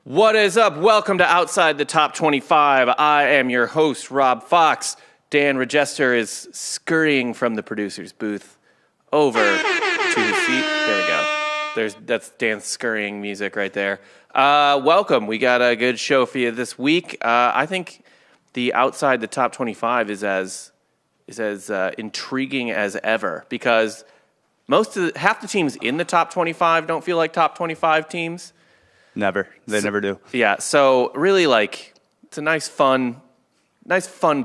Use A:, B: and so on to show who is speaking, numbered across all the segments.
A: What is up? Welcome to Outside the Top 25. I am your host, Rob Fox. Dan Regester is scurrying from the producer's booth over to his seat. There we go. That's Dan's scurrying music right there. Welcome. We got a good show for you this week. I think the Outside the Top 25 is as intriguing as ever because half the teams in the top 25 don't feel like top 25 teams.
B: Never. They never do.
A: Yeah. So really, it's a nice fun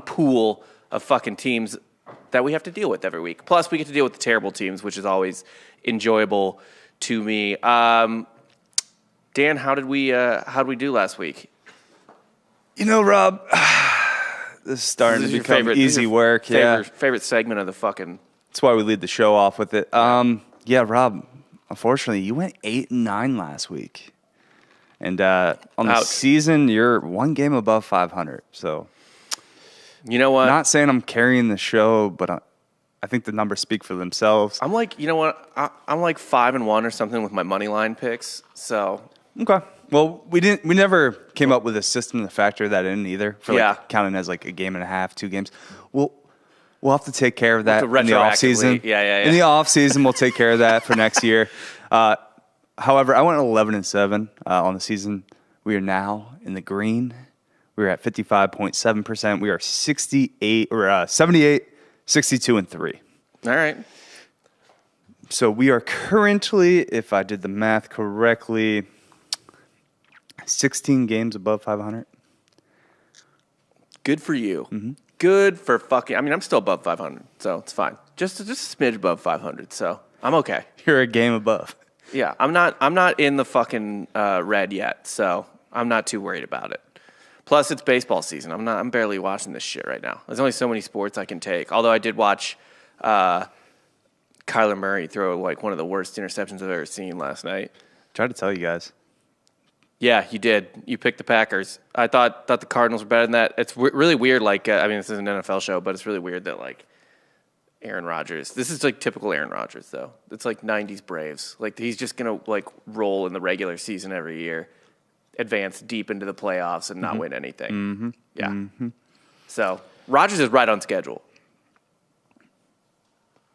A: pool of fucking teams that we have to deal with every week. Plus, we get to deal with the terrible teams, which is always enjoyable to me. Dan, how did we do last week?
B: You know, Rob, this is starting to become easy work.
A: Favorite segment of the fucking.
B: That's why we lead the show off with it. Yeah, Rob. Unfortunately, you went 8-9 last week. And on the season, you're one game above 500. So,
A: you know what?
B: Not saying I'm carrying the show, but I think the numbers speak for themselves.
A: I'm like, you know what? I'm like 5-1 or something with my money line picks. So
B: okay. Well, we never came up with a system to factor that in either for counting as like a game and a half, 2 games. We'll have to take care of that in the off season.
A: Yeah.
B: In the off season, we'll take care of that for next year. However, I went 11-7 on the season. We are now in the green. We're at 55.7%. We are 78, 62, and 3.
A: All right.
B: So we are currently, if I did the math correctly, 16 games above 500.
A: Good for you.
B: Mm-hmm.
A: Good for fucking. I mean, I'm still above 500, so it's fine. Just a smidge above 500, so I'm okay.
B: You're a game above.
A: Yeah, I'm not in the fucking red yet, so I'm not too worried about it. Plus, it's baseball season. I'm barely watching this shit right now. There's only so many sports I can take. Although I did watch Kyler Murray throw like one of the worst interceptions I've ever seen last night.
B: Tried to tell you guys.
A: Yeah, you did. You picked the Packers. I thought the Cardinals were better than that. It's really weird. This is an NFL show, but it's really weird that Aaron Rodgers. This is like typical Aaron Rodgers, though. It's like 90s Braves. Like he's just gonna roll in the regular season every year, advance deep into the playoffs, and not win anything.
B: Mm-hmm.
A: Yeah.
B: Mm-hmm.
A: So Rodgers is right on schedule.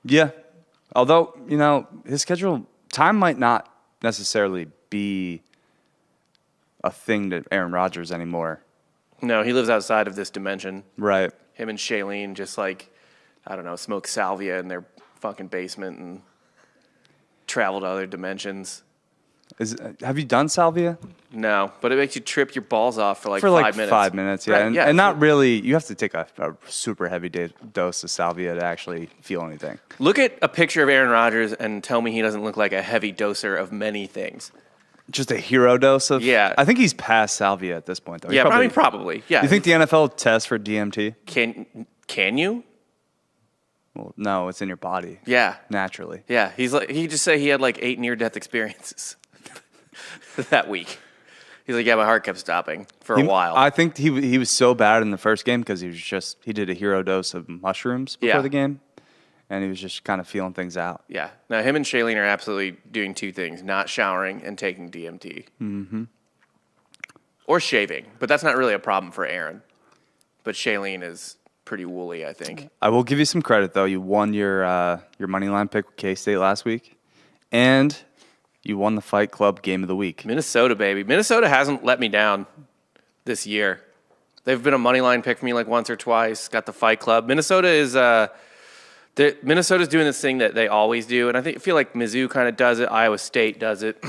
B: Yeah, although his schedule time might not necessarily be a thing to Aaron Rodgers anymore.
A: No, he lives outside of this dimension.
B: Right.
A: Him and Shailene just smoke salvia in their fucking basement and travel to other dimensions.
B: Have you done salvia?
A: No, but it makes you trip your balls off for 5 minutes.
B: 5 minutes, yeah.
A: Right,
B: and not really, you have to take a super heavy dose of salvia to actually feel anything.
A: Look at a picture of Aaron Rodgers and tell me he doesn't look like a heavy doser of many things.
B: Just a hero dose of...
A: Yeah.
B: I think he's past salvia at this point, though.
A: Yeah, probably. Yeah.
B: You think the NFL tests for DMT?
A: Can you?
B: Well, no, it's in your body.
A: Yeah.
B: Naturally.
A: Yeah. He just said he had 8 near-death experiences that week. He's like, yeah, my heart kept stopping for a while.
B: I think he was so bad in the first game because he did a hero dose of mushrooms before the game, and he was just kind of feeling things out.
A: Yeah. Now, him and Shailene are absolutely doing 2 things, not showering and taking DMT.
B: Mm-hmm.
A: Or shaving, but that's not really a problem for Aaron. But Shailene is pretty woolly, I think.
B: I will give you some credit, though. You won your money line pick with K-State last week, and you won the Fight Club Game of the Week.
A: Minnesota, baby. Minnesota hasn't let me down this year. They've been a money line pick for me once or twice. Got the Fight Club. Minnesota's doing this thing that they always do, and I feel like Mizzou kind of does it. Iowa State does it,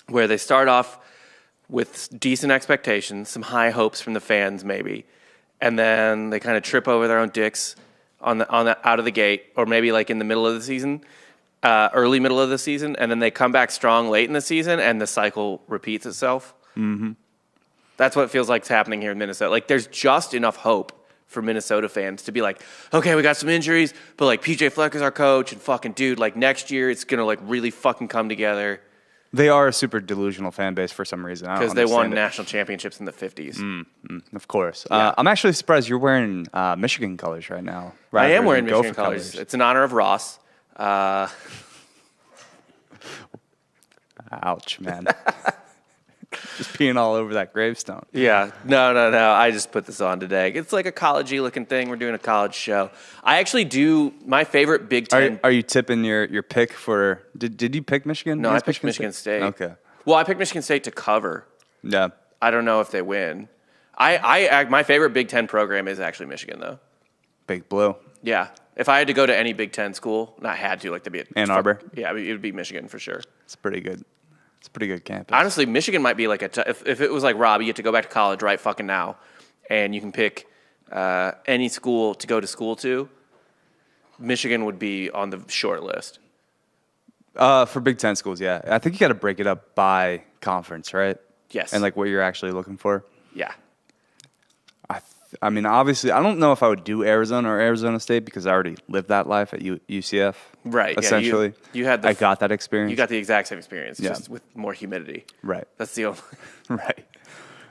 A: where they start off with decent expectations, some high hopes from the fans, maybe, and then they kind of trip over their own dicks on the out of the gate, or maybe in the middle of the season. Early middle of the season, and then they come back strong late in the season, and the cycle repeats itself.
B: Mm-hmm.
A: That's what it feels like is happening here in Minnesota. There's just enough hope for Minnesota fans to be okay, we got some injuries, but PJ Flecker's our coach, and fucking dude, next year it's gonna really fucking come together.
B: They are a super delusional fan base for some reason.
A: Because they won national championships in the 50s.
B: Of course.
A: Yeah.
B: I'm actually surprised you're wearing Michigan colors right now.
A: I am wearing Michigan colors. It's in honor of Ross.
B: Ouch, man. Just peeing all over that gravestone.
A: Yeah. No. I just put this on today. It's like a college-y looking thing. We're doing a college show. I actually do my favorite Big Ten.
B: Are you tipping your pick for? Did you pick Michigan?
A: No, I picked Michigan State.
B: Okay.
A: Well, I picked Michigan State to cover.
B: Yeah.
A: I don't know if they win. My favorite Big Ten program is actually Michigan, though.
B: Big Blue.
A: Yeah. If I had to go to any Big Ten school, not had to, like to be at
B: Ann Arbor.
A: Yeah, it would be Michigan for sure.
B: It's pretty good. It's a pretty good campus.
A: Honestly, Michigan might be like if it was like Rob, you get to go back to college right fucking now, and you can pick any school to go to school to. Michigan would be on the short list.
B: For Big Ten schools, yeah. I think you got to break it up by conference, right?
A: Yes.
B: And like what you're actually looking for.
A: Yeah.
B: I mean, obviously, I don't know if I would do Arizona or Arizona State because I already lived that life at UCF.
A: Right.
B: Essentially,
A: yeah, you had.
B: I got that experience.
A: You got the exact same experience,
B: Yeah.
A: just with more humidity.
B: Right.
A: That's the only.
B: Right.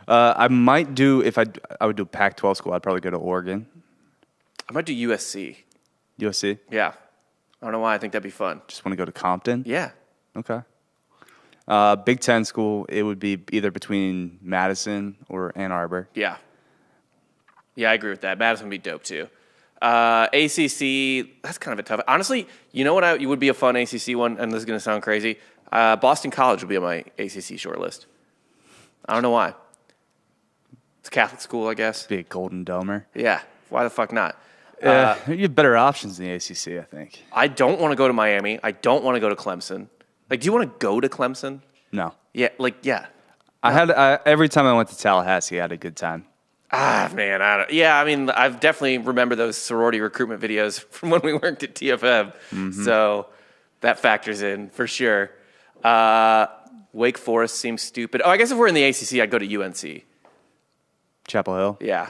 B: I might do if I would do Pac-12 school. I'd probably go to Oregon,
A: I might do USC.
B: USC.
A: Yeah. I don't know why. I think that'd be fun.
B: Just want to go to Compton.
A: Yeah.
B: Okay. Big Ten school. It would be either between Madison or Ann Arbor.
A: Yeah. Yeah, I agree with that. Madison would be dope too. ACC, that's kind of a tough. Honestly, you know what? You would be a fun ACC one, and this is going to sound crazy. Boston College would be on my ACC short list. I don't know why. It's a Catholic school, I guess.
B: Be a Golden Domer.
A: Yeah. Why the fuck not?
B: You have better options in the ACC, I think.
A: I don't want to go to Miami. I don't want to go to Clemson. Like, do you want to go to Clemson?
B: No.
A: Yeah. Like, yeah.
B: Every time I went to Tallahassee, I had a good time.
A: Man, I mean, I've definitely remember those sorority recruitment videos from when we worked at TFM.
B: Mm-hmm.
A: So that factors in for sure. Wake Forest seems stupid. Oh, I guess if we're in the ACC, I'd go to UNC.
B: Chapel Hill.
A: Yeah.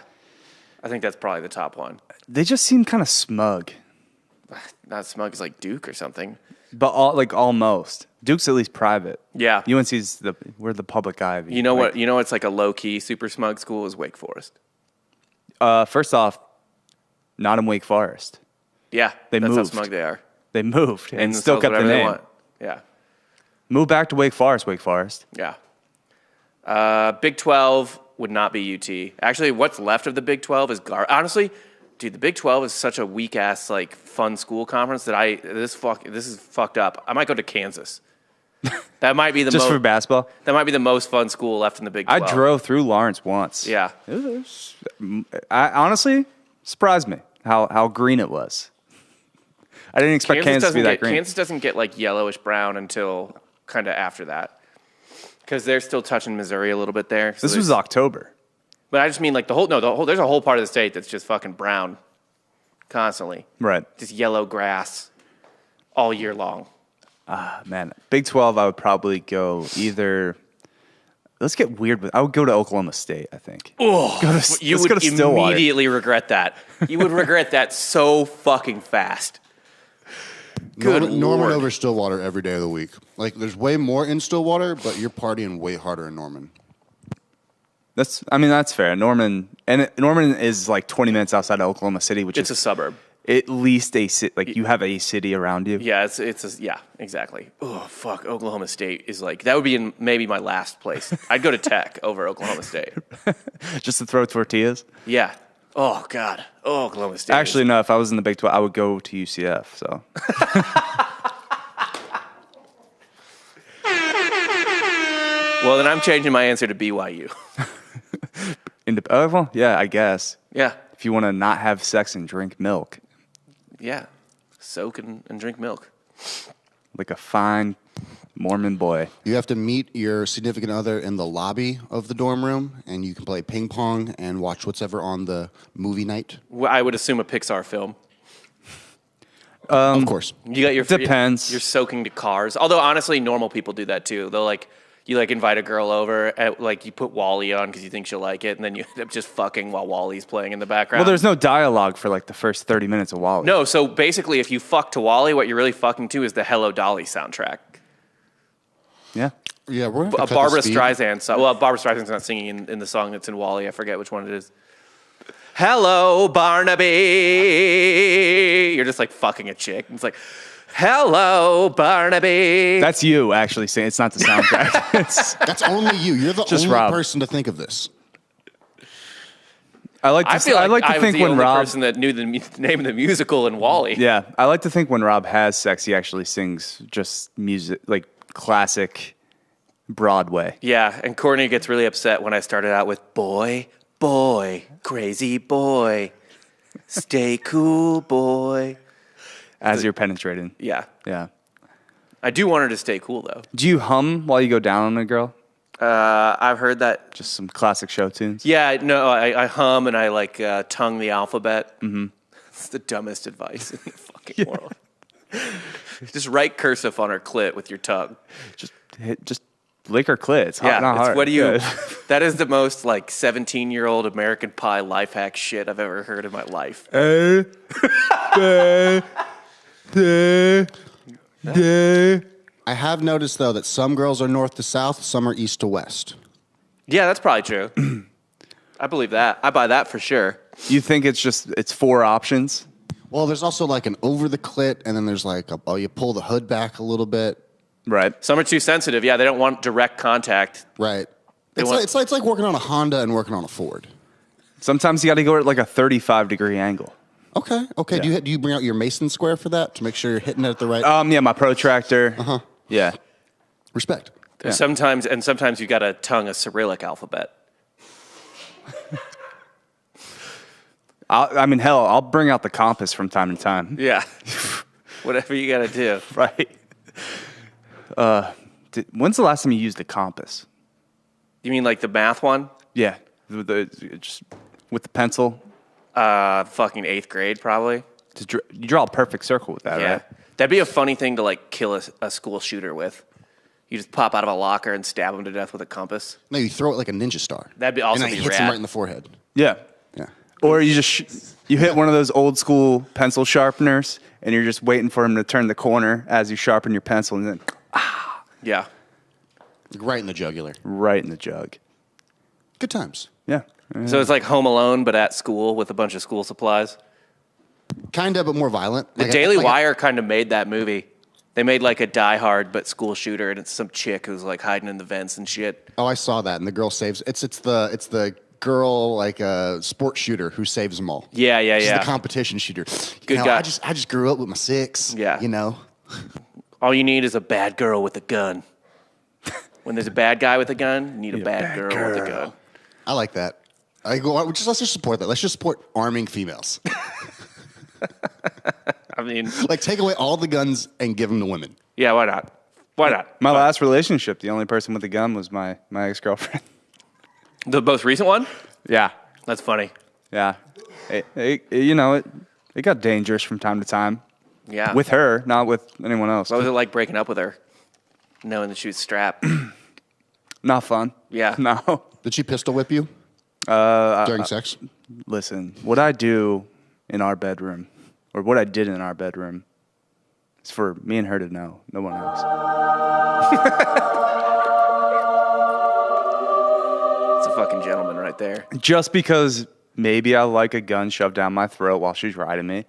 A: I think that's probably the top one.
B: They just seem kind of smug.
A: Not smug as like Duke or something.
B: But almost. Duke's at least private.
A: Yeah.
B: UNC's we're the public eye.
A: You know what? You know it's like a low key super smug school is Wake Forest.
B: First off, not in Wake Forest.
A: Yeah,
B: that's
A: moved.
B: How
A: smug they are.
B: They moved and still kept the name.
A: Yeah.
B: Move back to Wake Forest. Wake Forest.
A: Yeah. Big 12 would not be UT. Actually, what's left of the Big 12 is honestly. Dude, the Big 12 is such a weak ass like fun school conference that this is fucked up. I might go to Kansas. That might be the
B: just for basketball.
A: That might be the most fun school left in the Big 12.
B: I drove through Lawrence once.
A: Yeah,
B: I honestly surprised me how green it was. I didn't expect Kansas to be that green.
A: Kansas doesn't get like yellowish brown until kind of after that because they're still touching Missouri a little bit there. So
B: this was October. But
A: I just mean like there's a whole part of the state that's just fucking brown constantly.
B: Right.
A: Just yellow grass all year long.
B: Man, Big 12, I would probably go either. Let's get weird with. I would go to Oklahoma State, I think.
A: Oh, you would immediately regret that. You would regret that so fucking fast. Good
C: Norman over Stillwater every day of the week. Like, there's way more in Stillwater, but you're partying way harder in Norman.
B: That's fair. Norman is like 20 minutes outside of Oklahoma City, which
A: it's
B: is
A: a suburb.
B: At least a city, like you have a city around you.
A: Yeah, yeah, exactly. Oh fuck, Oklahoma State is like that would be in maybe my last place. I'd go to Tech over Oklahoma State.
B: Just to throw tortillas.
A: Yeah. Oh god. Oh, Oklahoma State.
B: Actually, no. If I was in the Big 12, I would go to UCF. So.
A: Well, then I'm changing my answer to BYU.
B: Well, yeah, I guess.
A: Yeah.
B: If you want to not have sex and drink milk.
A: Yeah. Soak and drink milk.
B: Like a fine Mormon boy.
C: You have to meet your significant other in the lobby of the dorm room, and you can play ping pong and watch whatever on the movie night.
A: Well, I would assume a Pixar film.
C: Of course.
A: You got your
B: depends.
A: You're soaking to cars. Although honestly, normal people do that too. They'll you invite a girl over, and you put Wall-E on because you think she'll like it, and then you end up just fucking while Wall-E's playing in the background.
B: Well, there's no dialogue for the first 30 minutes of Wall-E.
A: No, so basically, if you fuck to Wall-E, what you're really fucking to is the Hello Dolly soundtrack.
B: Yeah.
C: Yeah, we're
A: a Barbara Streisand song. Well, Barbara Streisand's not singing in the song that's in Wall-E. I forget which one it is. Hello, Barnaby. You're just fucking a chick. It's like, Hello, Barnaby.
B: That's you actually saying. It's not the soundtrack.
C: That's only you. You're the
B: Just
C: only
B: Rob.
C: person to think of this.
A: I feel like I was
B: think
A: the
B: when
A: only
B: Rob,
A: person that knew the name of the musical in Wall-E.
B: yeah, I like to think when Rob has sex, he actually sings just music, like classic Broadway.
A: Yeah, and Courtney gets really upset when I started out with boy, boy, crazy boy, stay cool, boy.
B: As you're penetrating.
A: Yeah.
B: Yeah.
A: I do want her to stay cool, though.
B: Do you hum while you go down on a girl?
A: I've heard that.
B: Just some classic show tunes?
A: Yeah, no, I hum and I like tongue the alphabet. Mm-hmm. It's the dumbest advice in the fucking world. Just write cursive on her clit with your tongue.
B: Just lick her clit. It's hot, not hard.
A: What do you? That is the most like 17-year-old American Pie life hack shit I've ever heard in my life.
C: I have noticed, though, that some girls are north to south, some are east to west.
A: Yeah, that's probably true. I believe that. I buy that for sure.
B: You think it's 4 options?
C: Well, there's also like an over the clit, and then there's like you pull the hood back a little bit.
B: Right.
A: Some are too sensitive. Yeah, they don't want direct contact.
C: Right.
A: They
C: It's like working on a Honda and working on a Ford.
B: Sometimes you got to go at like a 35-degree angle.
C: Okay.
B: Yeah.
C: Do you bring out your Mason square for that to make sure you're hitting it at the right?
B: Yeah, my protractor.
C: Uh-huh.
B: Yeah.
C: Respect.
B: Yeah.
A: Sometimes you got to tongue a Cyrillic alphabet.
B: I mean, hell, I'll bring out the compass from time to time.
A: Yeah. Whatever you got to do.
B: Right. When's the last time you used a compass?
A: You mean like the math one?
B: Yeah. Just with the pencil.
A: Fucking 8th grade, probably.
B: You draw a perfect circle with that,
A: Yeah.
B: right?
A: That'd be a funny thing to like kill a school shooter with. You just pop out of a locker and stab him to death with a compass.
C: No, you throw it like a ninja star.
A: That'd be also
C: and then
A: be
C: it hits him
A: rad.
C: right in the forehead.
B: Yeah.
C: Yeah.
B: Or you just you hit one of those old school pencil sharpeners, and you're just waiting for him to turn the corner as you sharpen your pencil, and then
A: Yeah.
C: Like right in the jugular.
B: right in the jug.
C: Good times.
B: Yeah.
A: So it's like Home Alone, but at school with a bunch of school supplies.
C: Kinda, but more violent.
A: The Daily Wire kind of made that movie. They made like a Die Hard but school shooter, and it's some chick who's like hiding in the vents and shit.
C: Oh, I saw that, and the girl saves. It's the girl like a sports shooter who saves them all.
A: Yeah.
C: She's the competition shooter.
A: Good
C: guy.
A: guy.
C: I just grew up with my 6.
A: Yeah.
C: You know.
A: All you need is a bad girl with a gun. When there's a bad guy with a gun, you need a bad girl with a gun.
C: I like that. Let's just support that. Let's just support arming females.
A: I mean,
C: Like take away all the guns and give them to women.
A: yeah, why not? Why not?
B: My last relationship, the only person with a gun was my ex-girlfriend.
A: The most recent one?
B: Yeah.
A: That's funny.
B: Yeah. It got dangerous from time to time.
A: Yeah.
B: With her, not with anyone else.
A: What was it like breaking up with her? Knowing that she was strapped.
B: Not fun.
A: Yeah.
B: No.
C: Did she pistol whip you during sex?
B: Listen, what I do in our bedroom, or what I did in our bedroom, is for me and her to know. No one else.
A: It's a fucking gentleman right there.
B: Just because maybe I like a gun shoved down my throat while she's riding me.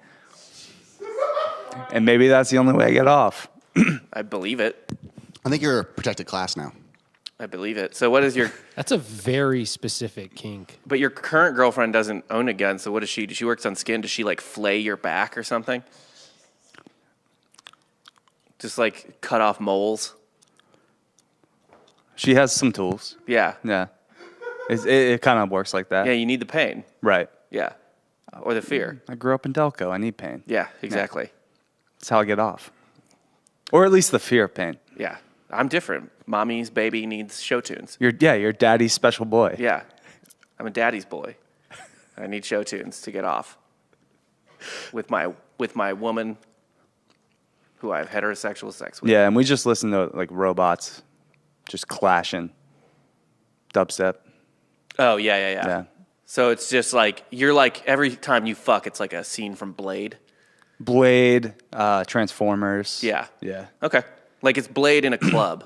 B: And maybe that's the only way I get off.
A: I believe it.
C: I think you're a protected class now.
A: I believe it. So what is your...
D: That's a very specific kink.
A: But your current girlfriend doesn't own a gun, so what does she do? She works on skin. Does she, like, flay your back or something? Just, like, cut off moles?
B: She has some tools.
A: Yeah.
B: Yeah. It kind of works like that.
A: Yeah, you need the pain.
B: Right.
A: Yeah. Or the fear.
B: I grew up in Delco. I need pain.
A: Yeah, exactly.
B: That's how I get off. Or at least the fear of pain.
A: Yeah. I'm different. Mommy's baby needs show tunes.
B: You're daddy's special boy.
A: Yeah. I'm a daddy's boy. I need show tunes to get off. With my woman who I have heterosexual sex with.
B: Yeah, and we just listen to like robots just clashing. Dubstep.
A: Oh, yeah.
B: Yeah.
A: So it's just like, you're like, every time you fuck, it's like a scene from Blade.
B: Blade, Transformers.
A: Yeah.
B: Yeah.
A: Okay. Like it's Blade in a club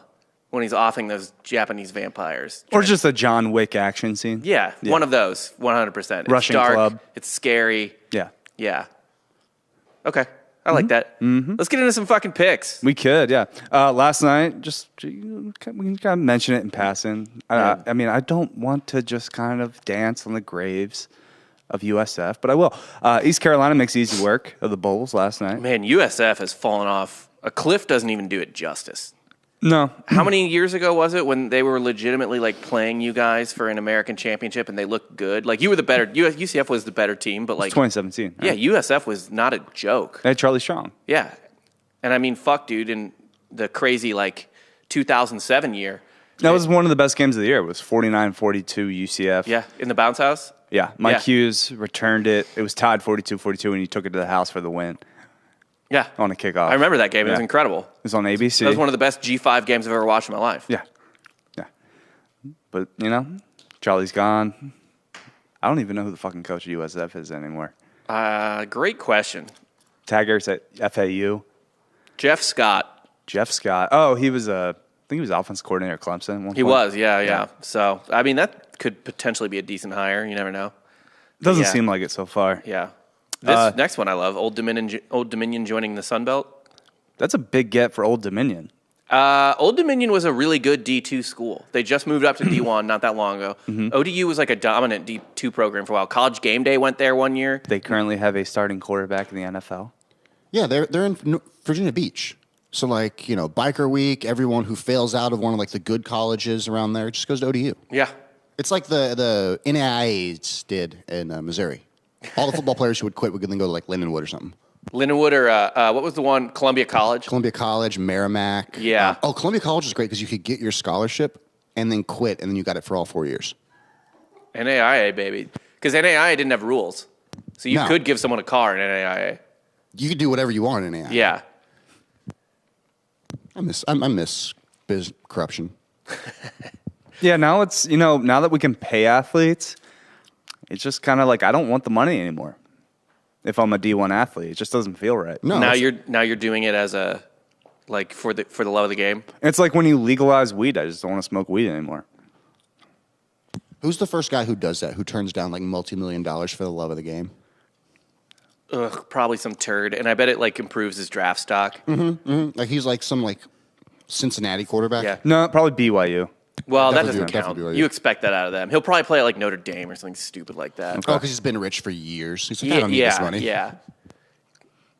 A: when he's offing those Japanese vampires.
B: Or just a John Wick action scene.
A: Yeah, one of those, 100%. It's
B: Russian
A: dark,
B: club.
A: it's scary.
B: Yeah.
A: Yeah. Okay. I like that. Let's get into some fucking picks.
B: We could, yeah. Last night, just we can kind of mention it in passing. I mean, I don't want to just kind of dance on the graves of USF, but I will. East Carolina makes easy work of the Bulls last night.
A: Man, USF has fallen off. A cliff doesn't even do it justice.
B: No.
A: How many years ago was it when they were legitimately like playing you guys for an American championship and they looked good? Like you were the better. UCF was the better team, but like
B: 2017.
A: Yeah,
B: Right?
A: USF was not a joke.
B: They had Charlie Strong.
A: Yeah, and I mean, fuck, dude, in the crazy like 2007 year.
B: That was one of the best games of the year. It was 49-42 UCF.
A: Yeah, in the bounce house.
B: Yeah. Mike
A: Yeah.
B: Hughes returned it. It was tied 42-42, and he took it to the house for the win
A: Yeah,
B: on a kickoff.
A: I remember that game. It was
B: Yeah.
A: incredible.
B: It was on ABC.
A: That was one of the best G5 games I've ever watched in my life.
B: Yeah. Yeah. But, Charlie's gone. I don't even know who the fucking coach of USF is anymore.
A: Great question.
B: Taggart's at FAU.
A: Jeff Scott.
B: Jeff Scott. Oh, he was I think he was offense coordinator at Clemson at one point.
A: He was, yeah. So, I mean, that could potentially be a decent hire. You never know.
B: Doesn't
A: Yeah.
B: seem like it so far.
A: Yeah. This next one I love, Old Dominion joining the Sun Belt.
B: That's a big get for Old Dominion.
A: Old Dominion was a really good D2 school. They just moved up to D1 not that long ago. ODU was like a dominant D2 program for a while. College Game Day went there one year.
B: They currently have a starting quarterback in the NFL.
C: Yeah, they're in Virginia Beach. So Biker Week, everyone who fails out of one of like the good colleges around there just goes to ODU.
A: Yeah.
C: It's like the NAIAs did in Missouri. All the football players who would quit would then go to like Lindenwood or something.
A: Lindenwood or what was the one? Columbia College?
C: Columbia College, Merrimack.
A: Yeah.
C: Columbia College is great because you could get your scholarship and then quit, and then you got it for all 4 years.
A: NAIA, baby. Because NAIA didn't have rules. So you
C: No.
A: could give someone a car in NAIA.
C: You could do whatever you want in NAIA.
A: Yeah.
C: I miss biz corruption.
B: Yeah, now it's, now that we can pay athletes, it's just kind of like I don't want the money anymore. If I'm a D1 athlete, it just doesn't feel right.
C: No,
A: Now
C: it's-
A: you're doing it as a like for the love of the game.
B: It's like when you legalize weed, I just don't want to smoke weed anymore.
C: Who's the first guy who does that? Who turns down like multi-million dollars for the love of the game?
A: Ugh, probably some turd, and I bet it like improves his draft stock.
C: Like he's like some like Cincinnati quarterback.
A: Yeah.
B: No, probably BYU.
A: Well, that
C: Definitely
A: doesn't
C: do-
A: count.
C: definitely do.
A: You expect that out of them. He'll probably play at like Notre Dame or something stupid like that.
C: Oh, because he's been rich for years. He's like, I don't need this money.
A: Yeah.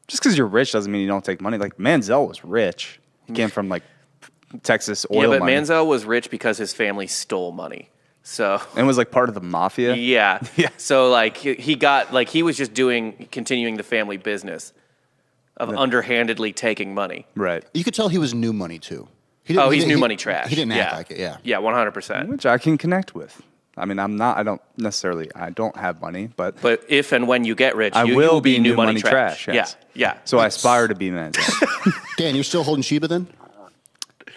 B: Just because you're rich doesn't mean you don't take money. Like Manziel was rich. He came from like Texas oil
A: Yeah, but
B: money.
A: Manziel was rich because his family stole money. So
B: And was like part of the mafia.
A: yeah.
B: Yeah.
A: So like he got like he was just continuing the family business of underhandedly taking money.
B: Right.
C: You could tell he was new money too. He
A: Oh,
C: he
A: he's
C: didn't-
A: new
C: he-
A: money trash.
C: He didn't
A: yeah.
C: act like it. Yeah.
A: Yeah, 100%.
B: Which I can connect with. I mean, I don't have money, but
A: But if and when you get rich,
B: I
A: you
B: will
A: will be
B: be
A: new
B: new
A: money
B: money
A: trash.
B: trash, yes.
A: Yeah.
B: so I aspire to be Manziel.
C: Dan, you're still holding Shiba then?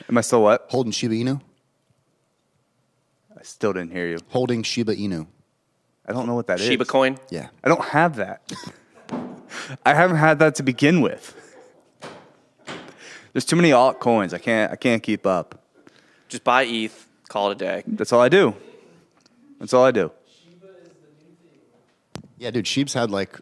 B: Am I still what?
C: Holding Shiba Inu?
B: I still didn't hear you.
C: Holding Shiba Inu.
B: I don't know what that is.
A: Shiba coin.
C: Yeah.
B: I don't have that. I haven't had that to begin with. There's too many altcoins. I can't keep up.
A: Just buy ETH, call it a day.
B: That's all I do. That's all I do.
C: Yeah, dude, Sheep's had like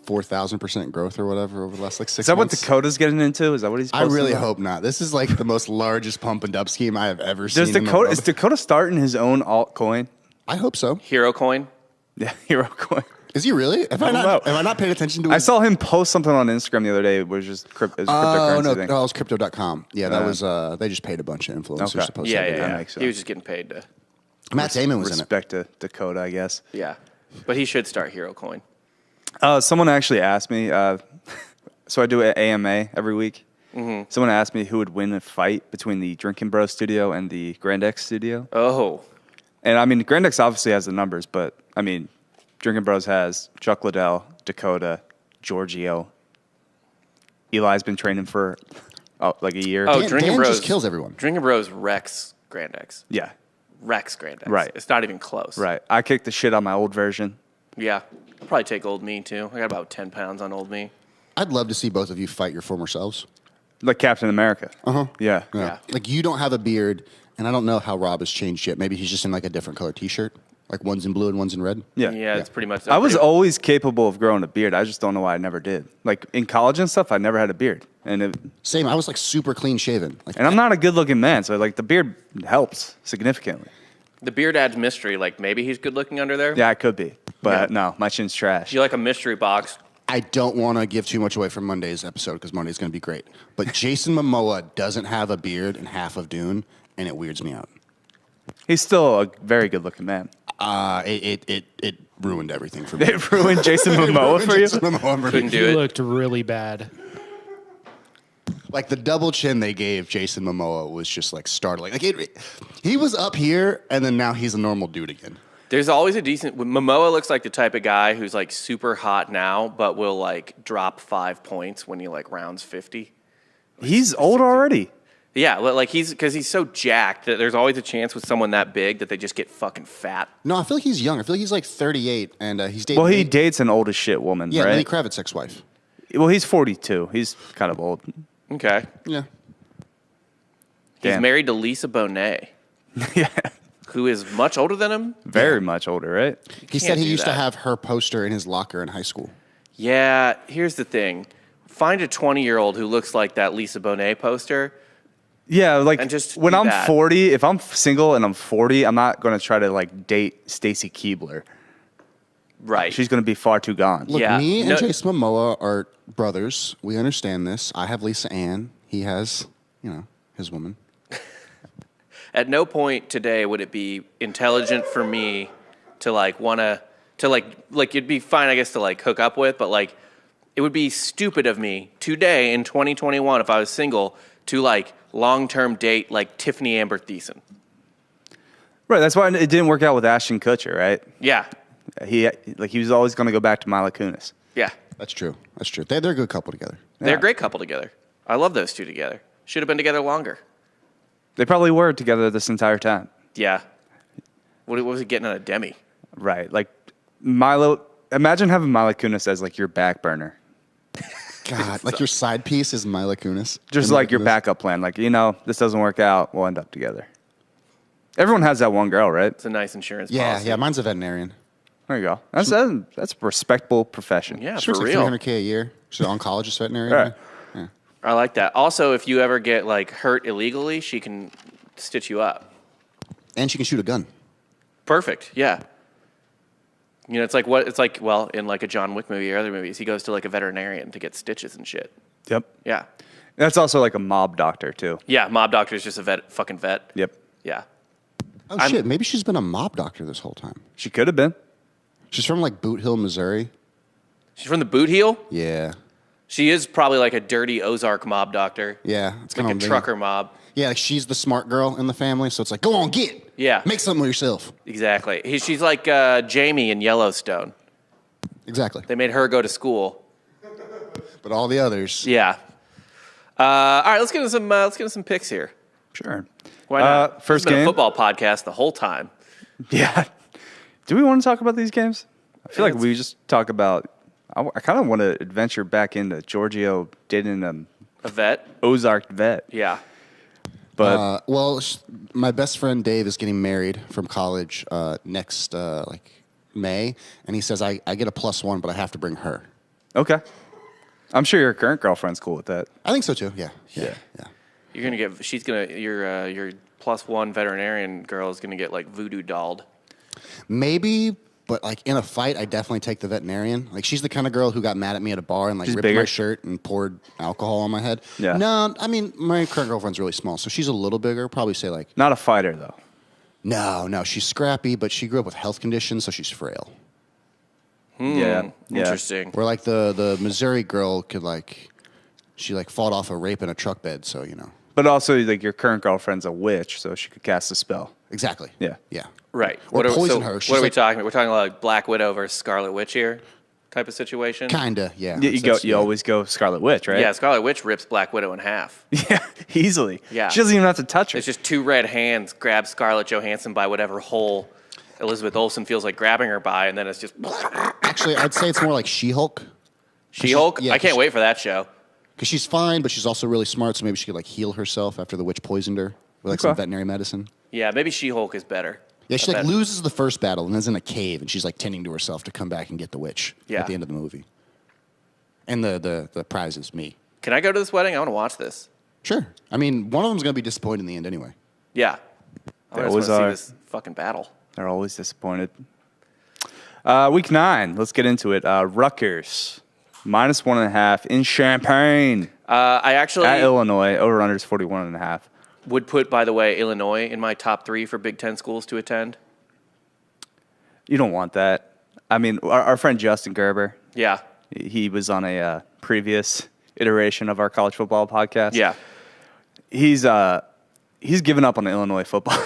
C: 4,000% growth or whatever over the last like 6 months.
B: Is that what Dakota's getting into? Is that what he's
C: I
B: posting
C: really
B: about?
C: hope not. This is like the most largest pump and dump scheme I have ever seen.
B: Does
C: in the
B: Dakota
C: world.
B: is Dakota starting his own altcoin?
C: I hope so.
A: Hero coin.
B: Yeah, Hero Coin.
C: Is he really? Have I
B: don't
C: not?
B: know.
C: Have I not paid attention to?
B: I
C: His...
B: saw him post something on Instagram the other day. It was just
C: Oh
B: cryptocurrency
C: no,
B: thing.
C: no, it was crypto.com. Yeah, that
B: Uh,
C: was. They just paid a bunch of influencers
B: Okay.
C: to post
A: Yeah,
C: that.
A: yeah,
B: that
A: yeah.
B: makes
A: He was
B: sense.
A: just getting paid to.
C: Matt Damon was in it.
B: Respect to Dakota, I guess.
A: Yeah, but he should start Hero coin.
B: Someone actually asked me. So I do an AMA every week.
A: Mm-hmm.
B: Someone asked me who would win a fight between the Drinking Bros studio and the Grand X studio.
A: Oh,
B: And I mean, Grand X obviously has the numbers, but I mean, Drinking Bros has Chuck Liddell, Dakota, Giorgio. Eli's been training for like a year.
A: Oh,
C: Dan,
A: Drinking
C: Dan
A: Bros
C: just kills everyone.
A: Drinking Bros Rex Grand X.
B: Yeah,
A: Rex Grand X.
B: Right.
A: It's not even close.
B: right. I kicked the shit on my old version.
A: Yeah. I'll probably take old me too. I got about 10 pounds on old me.
C: I'd love to see both of you fight your former selves.
B: Like Captain America. Yeah.
A: Yeah.
C: Like you don't have a beard, and I don't know how Rob has changed yet. Maybe he's just in like a different color T-shirt. Like one's in blue and one's in red?
A: Yeah, it's pretty much.
B: I was always capable of growing a beard. I just don't know why I never did. Like in college and stuff, I never had a beard.
C: Same. I was like super clean shaven. Like,
B: And I'm not a good looking man, so like the beard helps significantly.
A: The beard adds mystery. Like maybe he's good looking under there.
B: Yeah, I could be. But no, my chin's trash.
A: You like a mystery box.
C: I don't want to give too much away from Monday's episode because Monday's going to be great. But Jason Momoa doesn't have a beard in half of Dune, and it weirds me out.
B: He's still a very good looking man.
C: It ruined everything for me.
B: It ruined Jason Momoa for you?
C: Jason Momoa for
A: Couldn't
C: me.
A: do
D: He
A: it.
D: looked really bad.
C: Like the double chin they gave Jason Momoa was just like startling. Like he was up here, and then now he's a normal dude again.
A: There's always a decent. Momoa looks like the type of guy who's like super hot now, but will like drop 5 points when he like rounds 50.
B: He's old already.
A: Yeah, like because he's so jacked that there's always a chance with someone that big that they just get fucking fat.
C: No, I feel like he's young. I feel like he's like 38, and he's dating.
B: Well, he dates an old as shit woman,
C: yeah,
B: right?
C: Lenny Kravitz's ex-wife.
B: Well, he's 42. He's kind of old.
A: Okay.
C: Yeah.
A: He's
B: Damn.
A: married to Lisa Bonet,
B: Yeah.
A: who is much older than him.
B: Very much older, right?
C: He said
A: can't
C: he
A: do
C: used to
A: that.
C: have her poster in his locker in high school.
A: Yeah, here's the thing. Find a 20-year-old who looks like that Lisa Bonet poster.
B: Yeah, like
A: And just
B: when
A: do
B: I'm
A: that.
B: 40, if I'm single and I'm 40, I'm not going to try to like date Stacy Keebler.
A: Right.
B: She's going to be far too gone.
C: Look,
A: Yeah.
C: me and
A: No-
C: Jason Momoa are brothers. We understand this. I have Lisa Ann. He has, his woman.
A: At no point today would it be intelligent for me to like want to like it'd be fine, I guess, to like hook up with, but like it would be stupid of me today in 2021 if I was single to like long-term date like Tiffany Amber Thiessen.
B: Right, that's why it didn't work out with Ashton Kutcher, right?
A: Yeah.
B: He was always going to go back to Mila Kunis.
A: Yeah.
C: That's true. That's true. They're a good couple together.
A: They're
B: Yeah.
A: a great couple together. I love those two together. Should have been together longer.
B: They probably were together this entire time.
A: Yeah. What was he getting on a Demi?
B: Right, like Milo. Imagine having Mila Kunis as like your back burner,
C: God, like your side piece is Mila Kunis.
B: just like your backup plan. Like this doesn't work out, we'll end up together. Everyone has that one girl, right?
A: It's a nice insurance
C: Yeah,
A: policy.
C: yeah. Mine's a veterinarian.
B: There you go. That's a respectable profession.
A: Yeah,
C: She
A: for
C: works like
A: real.
C: $300K a year. She's an oncologist veterinarian.
B: Right.
C: Yeah.
A: I like that. Also, if you ever get like hurt illegally, she can stitch you up.
C: And she can shoot a gun.
A: Perfect. Yeah. It's like well, in like a John Wick movie or other movies, he goes to like a veterinarian to get stitches and shit.
B: Yep.
A: Yeah.
B: That's also like a mob doctor too.
A: Yeah. Mob doctor is just a fucking vet.
B: Yep.
A: Yeah.
C: Oh, shit. Maybe she's been a mob doctor this whole time.
B: She could have been.
C: She's from like Boot Hill, Missouri.
A: She's from the Boot Heel.
C: Yeah.
A: She is probably like a dirty Ozark mob doctor.
C: Yeah. It's
A: Like
C: kind
A: a
C: of
A: trucker mob.
C: Yeah, like she's the smart girl in the family. So it's like, go on, get.
A: Yeah.
C: Make something of yourself.
A: Exactly. She's like Jamie in Yellowstone.
C: Exactly.
A: They made her go to school.
C: But all the others.
A: Yeah. All right, let's get into some picks here.
B: Sure.
A: Why not?
B: First
A: It's been
B: game.
A: a football podcast the whole time.
B: Yeah. Do we want to talk about these games? I feel like
A: Let's-
B: we just talk about. I kind of want to adventure back into Giorgio dating an
A: A vet.
B: Ozark vet,
A: Yeah.
B: but
C: My best friend Dave is getting married from college next May, and he says I get a +1, but I have to bring her.
B: okay. I'm sure your current girlfriend's cool with that.
C: I think so too. Yeah.
B: Yeah.
A: You're gonna get. She's gonna. Your +1 veterinarian girl is gonna get like voodoo dolled.
C: Maybe, but like in a fight, I definitely take the veterinarian. Like she's the kind of girl who got mad at me at a bar and like
B: She's
C: ripped
B: bigger?
C: my shirt and poured alcohol on my head.
B: Yeah.
C: No, I mean my current girlfriend's really small, so she's a little bigger. Probably say like
B: Not a fighter though.
C: no, she's scrappy, but she grew up with health conditions, so she's frail.
B: Yeah.
A: Interesting.
C: Where like the Missouri girl could she fought off a rape in a truck bed, so
B: But also, like your current girlfriend's a witch, so she could cast a spell.
C: exactly.
B: Yeah.
C: Yeah.
A: Right.
C: Or poison
A: so
C: her. She's
A: What are we
C: like-
A: talking about? We're talking like Black Widow versus Scarlet Witch here, type of situation.
C: Kinda, yeah.
B: You always go Scarlet Witch, right?
A: Yeah, Scarlet Witch rips Black Widow in half.
B: Yeah, easily.
A: Yeah.
B: She doesn't even have to touch her.
A: It's just two red hands grab Scarlett Johansson by whatever hole Elizabeth Olsen feels like grabbing her by, and then it's just
C: Actually, I'd say it's more like She-Hulk.
A: She-Hulk.
C: Yeah,
A: I can't
C: 'cause-
A: wait for that show.
C: Because she's fine, but she's also really smart, so maybe she could heal herself after the witch poisoned her with some
B: Okay.
C: veterinary medicine.
A: Yeah, maybe She-Hulk is better.
C: Yeah, she
A: I
C: like
A: bet.
C: loses the first battle and is in a cave, and she's like tending to herself to come back and get the witch
A: Yeah.
C: at the end of the movie. And the prize is me.
A: Can I go to this wedding? I want to watch this.
C: Sure. I mean, one of them's gonna be disappointed in the end anyway.
A: Yeah. I just want
B: always
A: to see
B: are.
A: this fucking battle.
B: They're always disappointed. Week 9. Let's get into it. Rutgers -1.5 in Champaign
A: I actually
B: at Illinois. Over under is 41.5.
A: would put, by the way, Illinois in my top 3 for Big Ten schools to attend.
B: You don't want that. I mean, our friend Justin Gerber.
A: Yeah.
B: He was on a previous iteration of our college football podcast.
A: Yeah.
B: He's given up on Illinois football.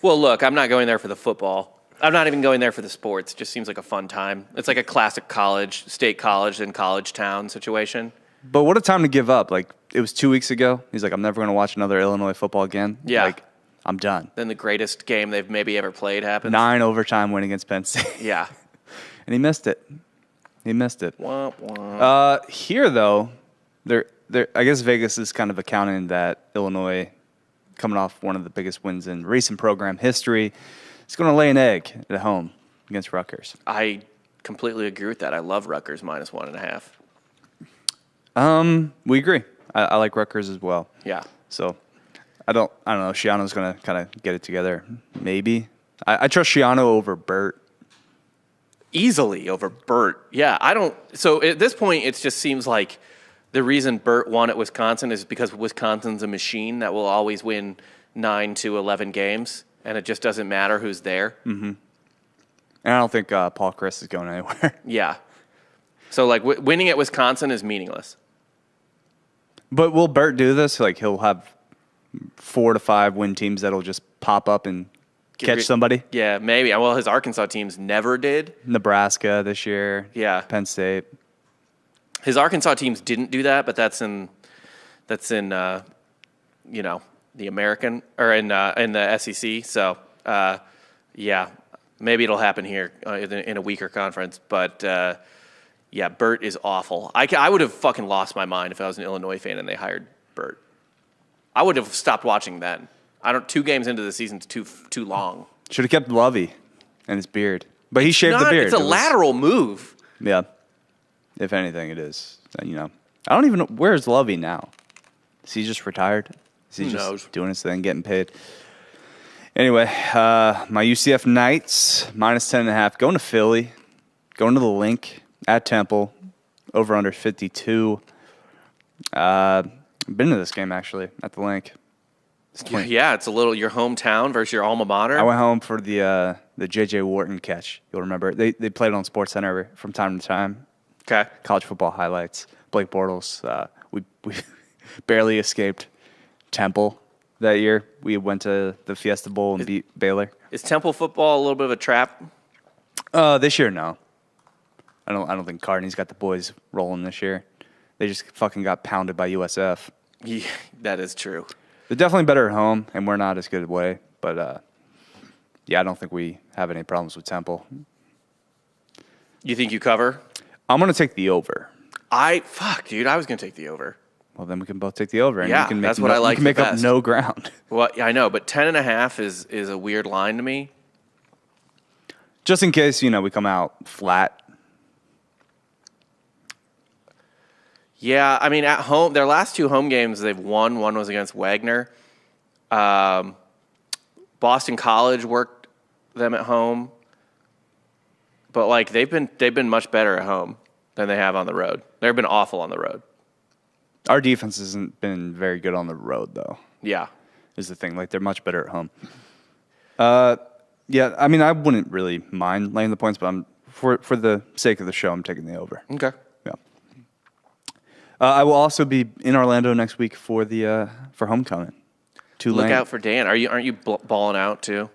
A: Well, look, I'm not going there for the football. I'm not even going there for the sports. It just seems like a fun time. It's like a classic college, state college, and college town situation.
B: But what a time to give up. Like, it was 2 weeks ago. He's like, I'm never going to watch another Illinois football again.
A: Yeah.
B: Like, I'm done.
A: Then the greatest game they've maybe ever played happens.
B: 9 overtime win against Penn State.
A: Yeah.
B: And he missed it. He missed it.
A: Wah, wah.
B: Here, though, I guess Vegas is kind of accounting that Illinois, coming off one of the biggest wins in recent program history, is going to lay an egg at home against Rutgers.
A: I completely agree with that. I love Rutgers -1.5.
B: We agree. I like Rutgers as well.
A: Yeah.
B: So I don't know. Shiano's going to kind of get it together. Maybe. I trust Shiano over Burt.
A: Easily over Burt. Yeah, I don't. So at this point, it just seems like the reason Burt won at Wisconsin is because Wisconsin's a machine that will always win 9 to 11 games, and it just doesn't matter who's there.
B: And I don't think Paul Chris is going anywhere.
A: Yeah. So, like, winning at Wisconsin is meaningless.
B: But will Burt do this? Like, he'll have 4 to 5 win teams that'll just pop up and catch somebody?
A: Yeah, maybe. Well, his Arkansas teams never did.
B: Nebraska this year.
A: Yeah.
B: Penn State.
A: His Arkansas teams didn't do that, but that's in the American or in the SEC. So, yeah, maybe it'll happen here in a weaker conference. But yeah, Burt is awful. I would have fucking lost my mind if I was an Illinois fan and they hired Burt. I would have stopped watching then. 2 games into the season's too long.
B: Should have kept Lovey and his beard. But he shaved the beard.
A: It's a lateral move.
B: Yeah. If anything, it is. I don't even know. Where's Lovey now? Is he just retired? Is he
A: Who
B: just
A: knows?
B: doing his thing, getting paid? Anyway, my UCF Knights, -10.5. Going to Philly. Going to the Link at Temple. Over under 52. I've been to this game, actually, at the Link.
A: Yeah, it's a little your hometown versus your alma mater.
B: I went home for the J.J. Wharton catch. You'll remember. They played on SportsCenter from time to time.
A: Okay.
B: College football highlights. Blake Bortles. We barely escaped Temple that year. We went to the Fiesta Bowl and beat Baylor.
A: Is Temple football a little bit of a trap?
B: This year, no. I don't think Cardinals got the boys rolling this year. They just fucking got pounded by USF.
A: Yeah, that is true.
B: They're definitely better at home, and we're not as good away. But yeah, I don't think we have any problems with Temple.
A: You think you cover?
B: I'm gonna take the over.
A: Dude, I was gonna take the over.
B: Well, then we can both take the over. And
A: Yeah,
B: we can
A: that's what I like
B: We can make
A: the
B: up
A: best.
B: no ground.
A: Well, yeah, I know, but 10.5 is a weird line to me.
B: Just in case, we come out flat.
A: Yeah, I mean, at home, their last 2 home games they've won. One was against Wagner. Boston College worked them at home, but like they've been much better at home than they have on the road. They've been awful on the road.
B: Our defense hasn't been very good on the road, though,
A: Yeah,
B: is the thing. Like, they're much better at home. Yeah, I mean, I wouldn't really mind laying the points, but for the sake of the show, I'm taking the over.
A: okay.
B: Yeah. I will also be in Orlando next week for homecoming. Tulane.
A: Look out for Dan. Aren't you balling out too?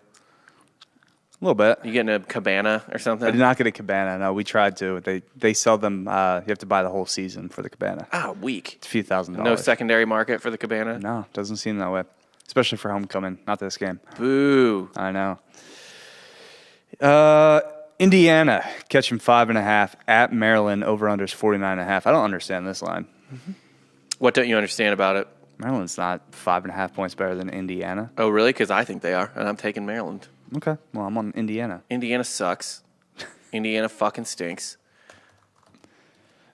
B: A little bit.
A: You getting a cabana or something?
B: I did not get a cabana. No, we tried to. They sell them. You have to buy the whole season for the cabana.
A: Weak.
B: It's a few $1,000s.
A: No secondary market for the cabana?
B: No, doesn't seem that way. Especially for homecoming. Not this game.
A: Boo.
B: I know. Indiana catching 5.5 at Maryland. Over unders 49.5. I don't understand this line.
A: What don't you understand about it?
B: Maryland's not 5.5 points better than Indiana.
A: Oh, really? Because I think they are, and I'm taking Maryland.
B: Okay. Well, I'm on Indiana.
A: Indiana sucks. Indiana fucking stinks.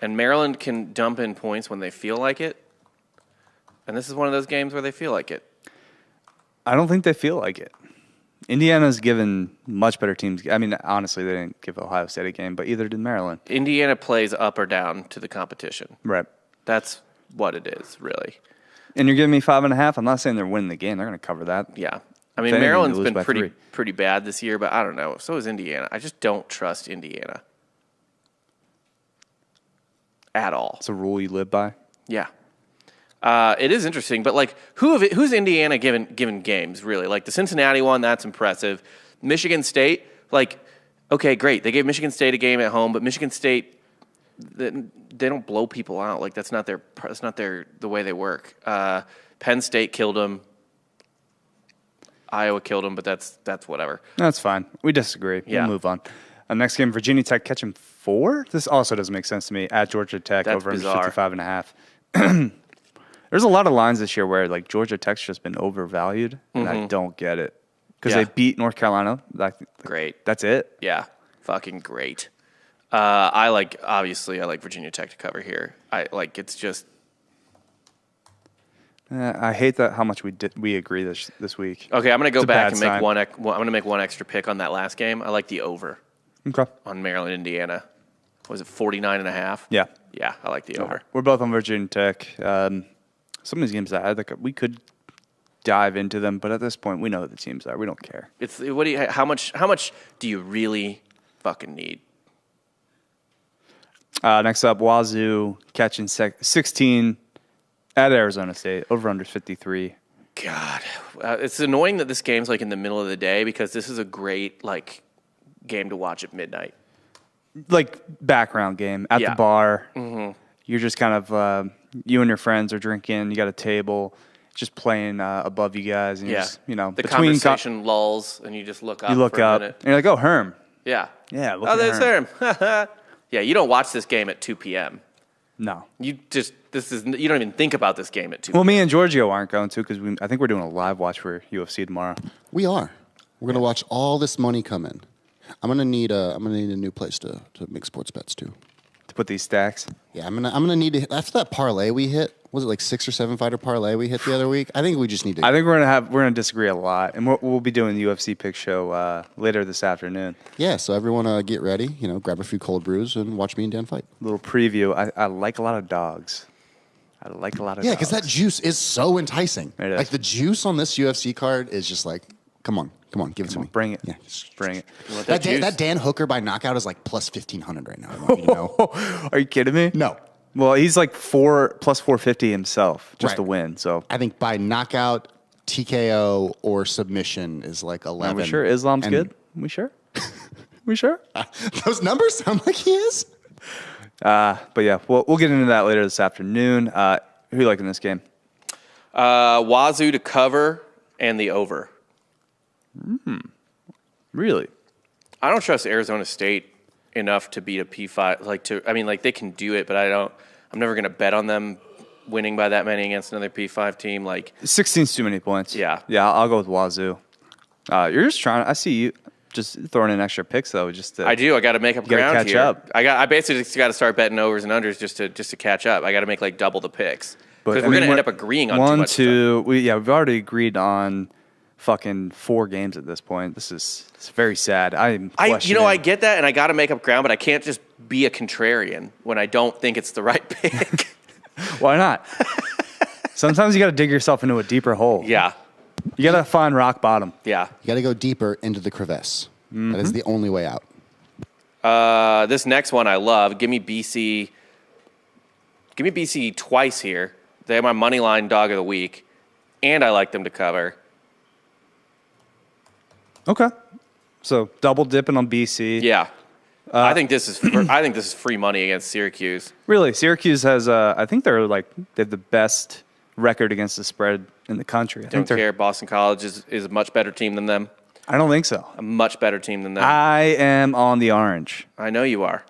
A: And Maryland can dump in points when they feel like it. And this is one of those games where they feel like it.
B: I don't think they feel like it. Indiana's given much better teams. I mean, honestly, they didn't give Ohio State a game, but either did Maryland.
A: Indiana plays up or down to the competition.
B: Right.
A: That's what it is, really.
B: And you're giving me 5.5. I'm not saying they're winning the game. They're going to cover that.
A: Yeah. I mean,
B: If anything,
A: Maryland's
B: they lose
A: been
B: by 3.
A: pretty bad this year, but I don't know. So is Indiana. I just don't trust Indiana at all.
B: It's a rule you live by.
A: Yeah. It is interesting, but like, who's Indiana given games, really? Like the Cincinnati one, that's impressive. Michigan State, like, okay, great. They gave Michigan State a game at home, but Michigan State, they don't blow people out. Like that's not the way they work. Penn State killed them. Iowa killed them, but that's whatever.
B: That's fine. We disagree.
A: Yeah.
B: We'll move on. Next game, Virginia Tech catching 4. This also doesn't make sense to me. At Georgia Tech,
A: That's
B: over
A: bizarre.
B: 55.5. There's a lot of lines this year where like Georgia Tech's just been overvalued, and I don't get it because
A: Yeah.
B: they beat North Carolina.
A: Great.
B: That's it.
A: Yeah, fucking great. I like Virginia Tech to cover here. It's just
B: I hate that how much we agree this week.
A: okay. I'm gonna go
B: It's a
A: back
B: bad
A: and make
B: sign.
A: I'm gonna make one extra pick on that last game. I like the over
B: Okay.
A: on Maryland, Indiana. Was it 49.5?
B: Yeah.
A: Yeah, I like the over.
B: We're both on Virginia Tech. Some of these games I think we could dive into them, but at this point we know who the teams are. We don't care.
A: How much do you really fucking need?
B: Next up, Wazoo catching 16 at Arizona State. Over under 53.
A: God, it's annoying that this game's like in the middle of the day because this is a great like game to watch at midnight.
B: Like background game at
A: Yeah.
B: the bar. Mm-hmm. You're just kind of you and your friends are drinking. You got a table, just playing above you guys, and
A: Yeah,
B: you're just,
A: the conversation lulls, and you just look up.
B: you look
A: for a
B: up,
A: minute.
B: and you're like, "Oh, Herm."
A: Yeah.
B: Yeah, look
A: Oh,
B: at
A: there's
B: Herm.
A: Herm. Yeah, you don't watch this game at 2 p.m.
B: No.
A: You don't even think about this game at 2
B: Well, me and Giorgio aren't going to because I think we're doing a live watch for UFC tomorrow.
C: We are. We're gonna watch all this money come in. I'm gonna need a new place to make sports bets too.
B: To put these stacks.
C: Yeah, I'm gonna need to after that parlay we hit. Was it like 6 or 7 fighter parlay we hit the other week? I think we just need to.
B: I think we're gonna disagree a lot, and we'll be doing the UFC pick show later this afternoon.
C: Yeah, so everyone get ready. Grab a few cold brews and watch me and Dan fight.
B: A little preview. I like a lot of dogs.
C: Yeah, because that juice is so enticing.
B: It is.
C: Like the juice on this UFC card is just like, come on, give it to me.
B: Bring it.
C: Yeah,
B: Bring it.
A: You want that juice?
C: that Dan Hooker by knockout is like plus 1,500 right now. I want you to know.
B: Are you kidding me?
C: No.
B: Well, he's like plus 450 himself just to
C: Right.
B: win. So
C: I think by knockout, TKO, or submission is like 11.
B: are we sure Islam's
C: And
B: good? We sure? We sure?
C: Those numbers sound like he is.
B: But yeah, we'll get into that later this afternoon. Who you like in this game?
A: Wazoo to cover and the over.
B: Really?
A: I don't trust Arizona State enough to beat a P5. They can do it, but I'm never going to bet on them winning by that many against another P5 team.
B: 16's too many points.
A: Yeah.
B: Yeah, I'll go with Wazoo. You're just trying. I see you just throwing in extra picks though.
A: I do. I got to make up
B: gotta
A: ground
B: catch
A: here.
B: up.
A: I basically just got to start betting overs and unders just to catch up. I got to make like double the picks because we're going to end up agreeing on too much stuff.
B: We've already agreed on fucking 4 games at this point. It's very sad. I
A: get that, and I got to make up ground, but I can't just be a contrarian when I don't think it's the right pick.
B: Why not? Sometimes you got to dig yourself into a deeper hole.
A: Yeah.
B: You got to find rock bottom.
A: Yeah.
C: You got to go deeper into the crevice.
B: Mm-hmm.
C: That is the only way out.
A: This next one I love. Give me BC. Give me BC twice here. They have my money line dog of the week, and I like them to cover.
B: Okay. So double dipping on BC.
A: Yeah. I think this is free money against Syracuse.
B: Really, Syracuse has. I think they have the best record against the spread in the country.
A: Don't care. Boston College is a much better team than them.
B: I don't think so.
A: A much better team than them.
B: I am on the orange.
A: I know you are.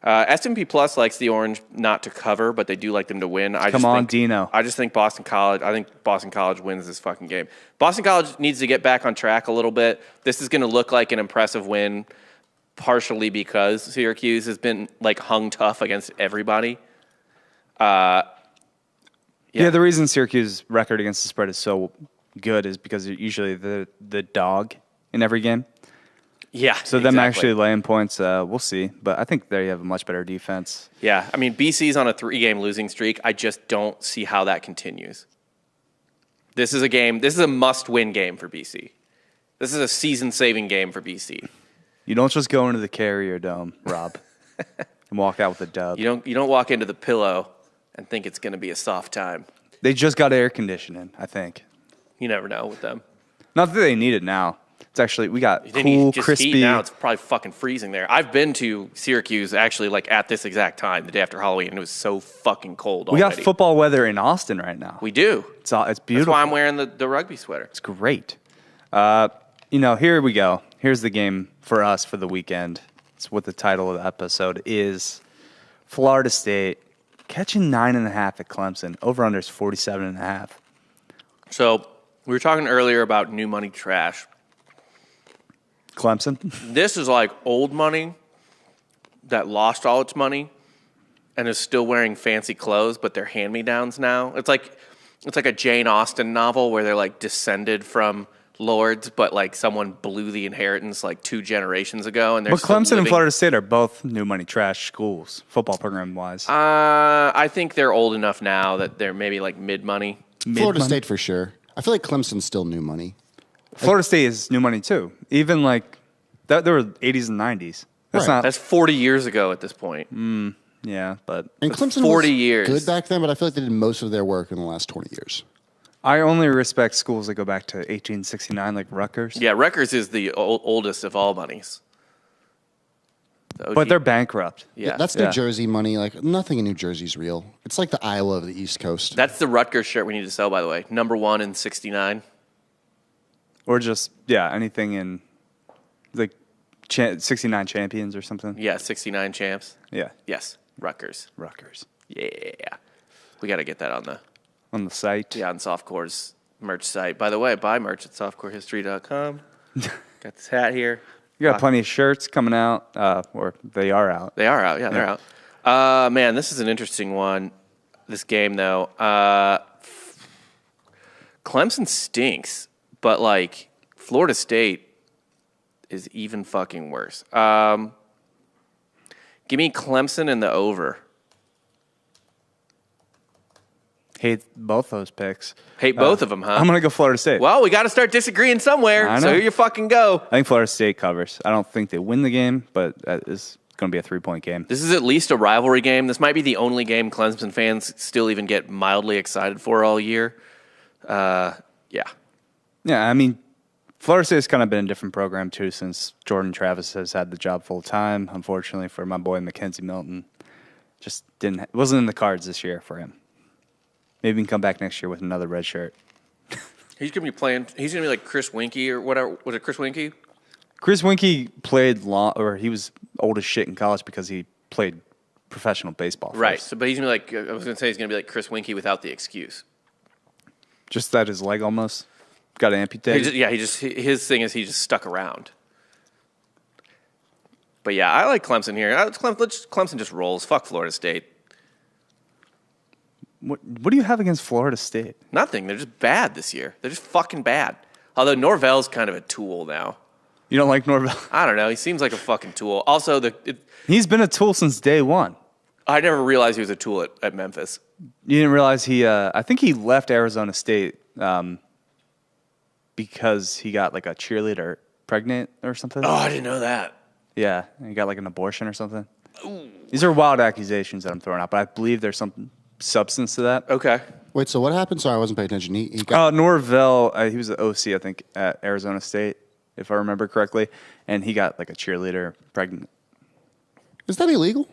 A: S&P Plus likes the Orange not to cover, but they do like them to win.
B: Come on, Dino.
A: I just think Boston College wins this fucking game. Boston College needs to get back on track a little bit. This is going to look like an impressive win, partially because Syracuse has been like hung tough against everybody.
B: Yeah, the reason Syracuse's record against the spread is so good is because they're usually the dog in every game.
A: Yeah.
B: So them actually laying points, we'll see. But I think they have a much better defense.
A: Yeah. I mean, BC's on a 3-game losing streak. I just don't see how that continues. This is a must-win game for BC. This is a season-saving game for BC.
B: You don't just go into the Carrier Dome, Rob, and walk out with a dub.
A: You don't walk into the Pillow and think it's going to be a soft time.
B: They just got air conditioning, I think.
A: You never know with them.
B: Not that they need it now. It's actually, we got cool, crispy.
A: Heat now, it's probably fucking freezing there. I've been to Syracuse actually like at this exact time, the day after Halloween, and it was so fucking cold already.
B: We got football weather in Austin right now.
A: We do.
B: It's beautiful.
A: That's why I'm wearing the rugby sweater.
B: It's great. Here we go. Here's the game for us for the weekend. It's what the title of the episode is. Florida State catching 9.5 at Clemson. Over-under is 47.5.
A: So we were talking earlier about new money trash.
B: Clemson?
A: This is like old money that lost all its money and is still wearing fancy clothes, but they're hand-me-downs now. It's like a Jane Austen novel where they're like descended from lords, but like someone blew the inheritance like 2 generations ago, and they're.
B: But Clemson and Florida State are both new money trash schools, football program wise.
A: I think they're old enough now that they're maybe like mid money.
C: Florida State for sure. I feel like Clemson's still new money.
B: Florida State is new money too. Even like that, there were 80s and 90s.
A: That's 40 years ago at this point.
B: Yeah, but
C: And Clemson
A: 40
C: was
A: years.
C: good back then, but I feel like they did most of their work in the last 20 years.
B: I only respect schools that go back to 1869, like Rutgers.
A: Yeah, Rutgers is the oldest of all monies.
B: But they're bankrupt.
A: Yeah,
C: That's New Jersey money. Like, nothing in New Jersey's real. It's like the Iowa of the East Coast.
A: That's the Rutgers shirt we need to sell, by the way. Number 1 in 69.
B: Or just, anything in like 69 champions or something.
A: Yeah, 69 champs.
B: Yeah.
A: Yes, Rutgers. Yeah. We got to get that on the
B: site.
A: Yeah, on Softcore's merch site. By the way, buy merch at softcorehistory.com. Got this hat here.
B: You got plenty of shirts coming out, or they are out.
A: They are out. Yeah, they're out. Man, this is an interesting one. This game, though. Clemson stinks, but like Florida State is even fucking worse. Give me Clemson and the over.
B: Hate both those picks.
A: Hate both of them, huh?
B: I'm going to go Florida State.
A: Well, we got to start disagreeing somewhere.
B: I know.
A: So here you fucking go.
B: I think Florida State covers. I don't think they win the game, but that is going to be a 3-point game.
A: This is at least a rivalry game. This might be the only game Clemson fans still even get mildly excited for all year. Yeah.
B: Yeah, I mean, Florida State's kind of been a different program, too, since Jordan Travis has had the job full time. Unfortunately for my boy Mackenzie Milton, just wasn't in the cards this year for him. Maybe he can come back next year with another red shirt.
A: He's going to be playing. He's going to be like Chris Winkie or whatever. Was it Chris Winkie?
B: Chris Winkie played he was old as shit in college because he played professional baseball.
A: Right.
B: First.
A: So, but he's going to be like, I was going to say he's going to be like Chris Winkie without the excuse.
B: Just that his leg almost got amputated.
A: His thing is he just stuck around. But yeah, I like Clemson here. Clemson just rolls. Fuck Florida State.
B: What do you have against Florida State?
A: Nothing. They're just bad this year. They're just fucking bad. Although Norvell's kind of a tool now.
B: You don't like Norvell?
A: I don't know. He seems like a fucking tool. Also,
B: He's been a tool since day one.
A: I never realized he was a tool at Memphis.
B: You didn't realize I think he left Arizona State because he got like a cheerleader pregnant or something.
A: Oh, I didn't know that.
B: Yeah, he got like an abortion or something. Ooh. These are wild accusations that I'm throwing out, but I believe there's some substance to that.
A: Okay.
C: Wait, so what happened? Sorry, I wasn't paying attention. He got
B: Norvell, he was the OC, I think, at Arizona State, if I remember correctly, and he got like a cheerleader pregnant.
C: Is that illegal?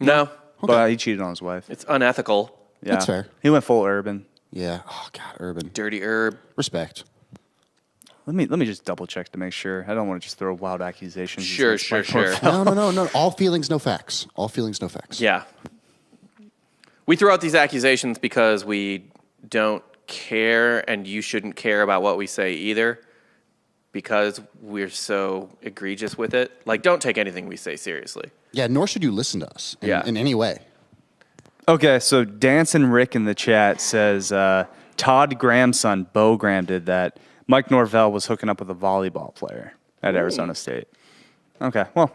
A: No.
C: Okay.
B: But he cheated on his wife.
A: It's unethical.
B: Yeah.
C: That's fair.
B: He went full urban.
C: Yeah. Oh God, Urban.
A: Dirty herb.
C: Respect.
B: Let me just double check to make sure. I don't want to just throw wild accusations.
A: Sure.
C: No. All feelings, no facts. All feelings, no facts.
A: Yeah. We throw out these accusations because we don't care, and you shouldn't care about what we say either, because we're so egregious with it. Like, don't take anything we say seriously.
C: Yeah, nor should you listen to us in any way.
B: Okay, so Dancing Rick in the chat says Todd Graham's son, Bo Graham, did that. Mike Norvell was hooking up with a volleyball player at Arizona State. Okay, well.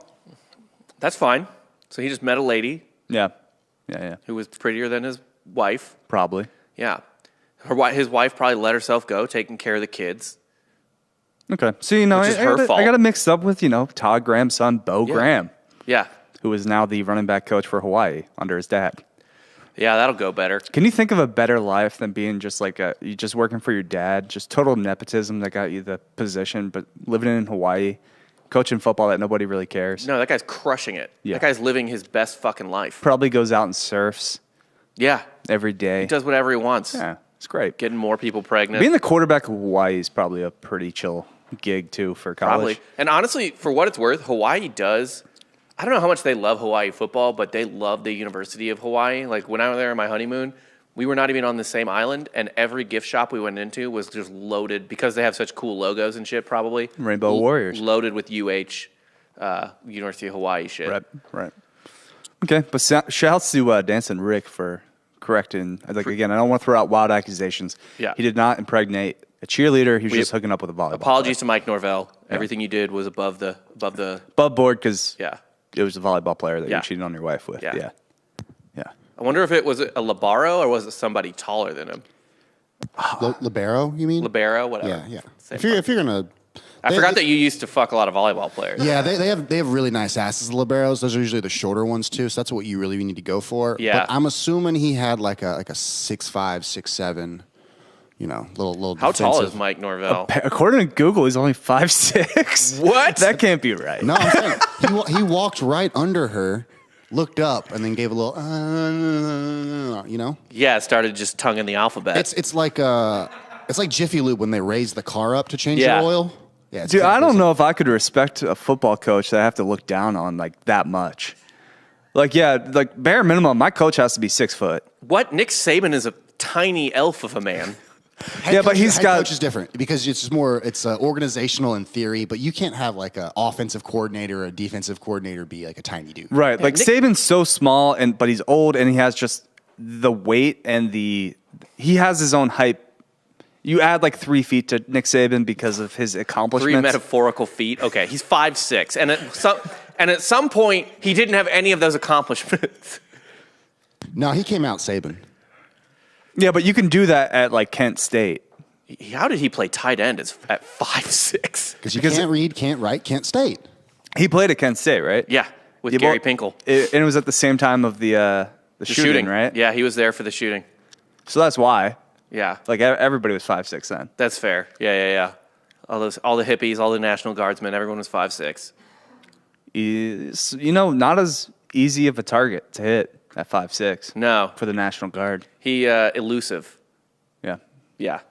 A: That's fine. So he just met a lady.
B: Yeah.
A: Who was prettier than his wife.
B: Probably.
A: Yeah. His wife probably let herself go, taking care of the kids.
B: Okay. So, I got it mixed up with, Todd Graham's son, Bo Graham.
A: Yeah.
B: Who is now the running back coach for Hawaii under his dad.
A: Yeah, that'll go better.
B: Can you think of a better life than being just you just working for your dad, just total nepotism that got you the position, but living in Hawaii, coaching football that nobody really cares?
A: No, that guy's crushing it.
B: Yeah.
A: That guy's living his best fucking life.
B: Probably goes out and surfs.
A: Yeah.
B: Every day.
A: He does whatever he wants.
B: Yeah, it's great.
A: Getting more people pregnant.
B: Being the quarterback of Hawaii is probably a pretty chill gig, too, for college.
A: Probably. And honestly, for what it's worth, Hawaii does. I don't know how much they love Hawaii football, but they love the University of Hawaii. Like, when I was there on my honeymoon, we were not even on the same island, and every gift shop we went into was just loaded, because they have such cool logos and shit, probably.
B: Rainbow Warriors.
A: Loaded with University of Hawaii shit.
B: Right. Okay, but shouts to Dancing Rick for correcting. Again, I don't want to throw out wild accusations.
A: Yeah.
B: He did not impregnate a cheerleader. He was just hooking up with a volleyball
A: Apologies
B: player.
A: to Mike Norvell. Everything you did was above
B: board, because
A: yeah.
B: It was a volleyball player that you cheated on your wife with. Yeah.
A: I wonder if it was a libero or was it somebody taller than him?
C: Libero, you mean?
A: Libero, whatever.
C: Yeah. If you're gonna,
A: I forgot that you used to fuck a lot of volleyball players.
C: Yeah, they have really nice asses, the liberos. Those are usually the shorter ones too. So that's what you really need to go for.
A: Yeah.
C: But I'm assuming he had like a 6'5", 6'7", little.
A: How tall
C: defensive.
A: is Mike Norvell?
B: According to Google, he's only 5'6".
A: What?
B: That can't be right.
C: No, I'm saying he walked right under her, looked up, and then gave a little,
A: Yeah, it started just tonguing the alphabet.
C: It's like Jiffy Lube when they raise the car up to change the oil. Yeah,
B: Dude, I don't know if I could respect a football coach that I have to look down on that much. Bare minimum, my coach has to be 6 foot.
A: What? Nick Saban is a tiny elf of a man.
C: Head coach is different because it's just more. It's organizational in theory, but you can't have like an offensive coordinator or a defensive coordinator be like a tiny dude.
B: Right.
A: Yeah,
B: Saban's so small, but he's old, and he has just the weight and he has his own hype. You add 3 feet to Nick Saban because of his accomplishments.
A: 3 metaphorical feet. Okay, he's 5'6", and at some point he didn't have any of those accomplishments.
C: No, he came out Saban.
B: Yeah, but you can do that at Kent State.
A: How did he play tight end at 5'6"?
C: Because you can't read, can't write, Kent State.
B: He played at Kent State, right?
A: Yeah, with Gary Pinkel.
B: And it was at the same time of the shooting, right?
A: Yeah, he was there for the shooting.
B: So that's why.
A: Yeah.
B: Everybody was 5'6" then.
A: That's fair. Yeah. All the hippies, all the National Guardsmen, everyone was 5'6".
B: Not as easy of a target to hit at 5'6".
A: No.
B: For the National Guard.
A: He elusive.
B: Yeah.
A: Yeah.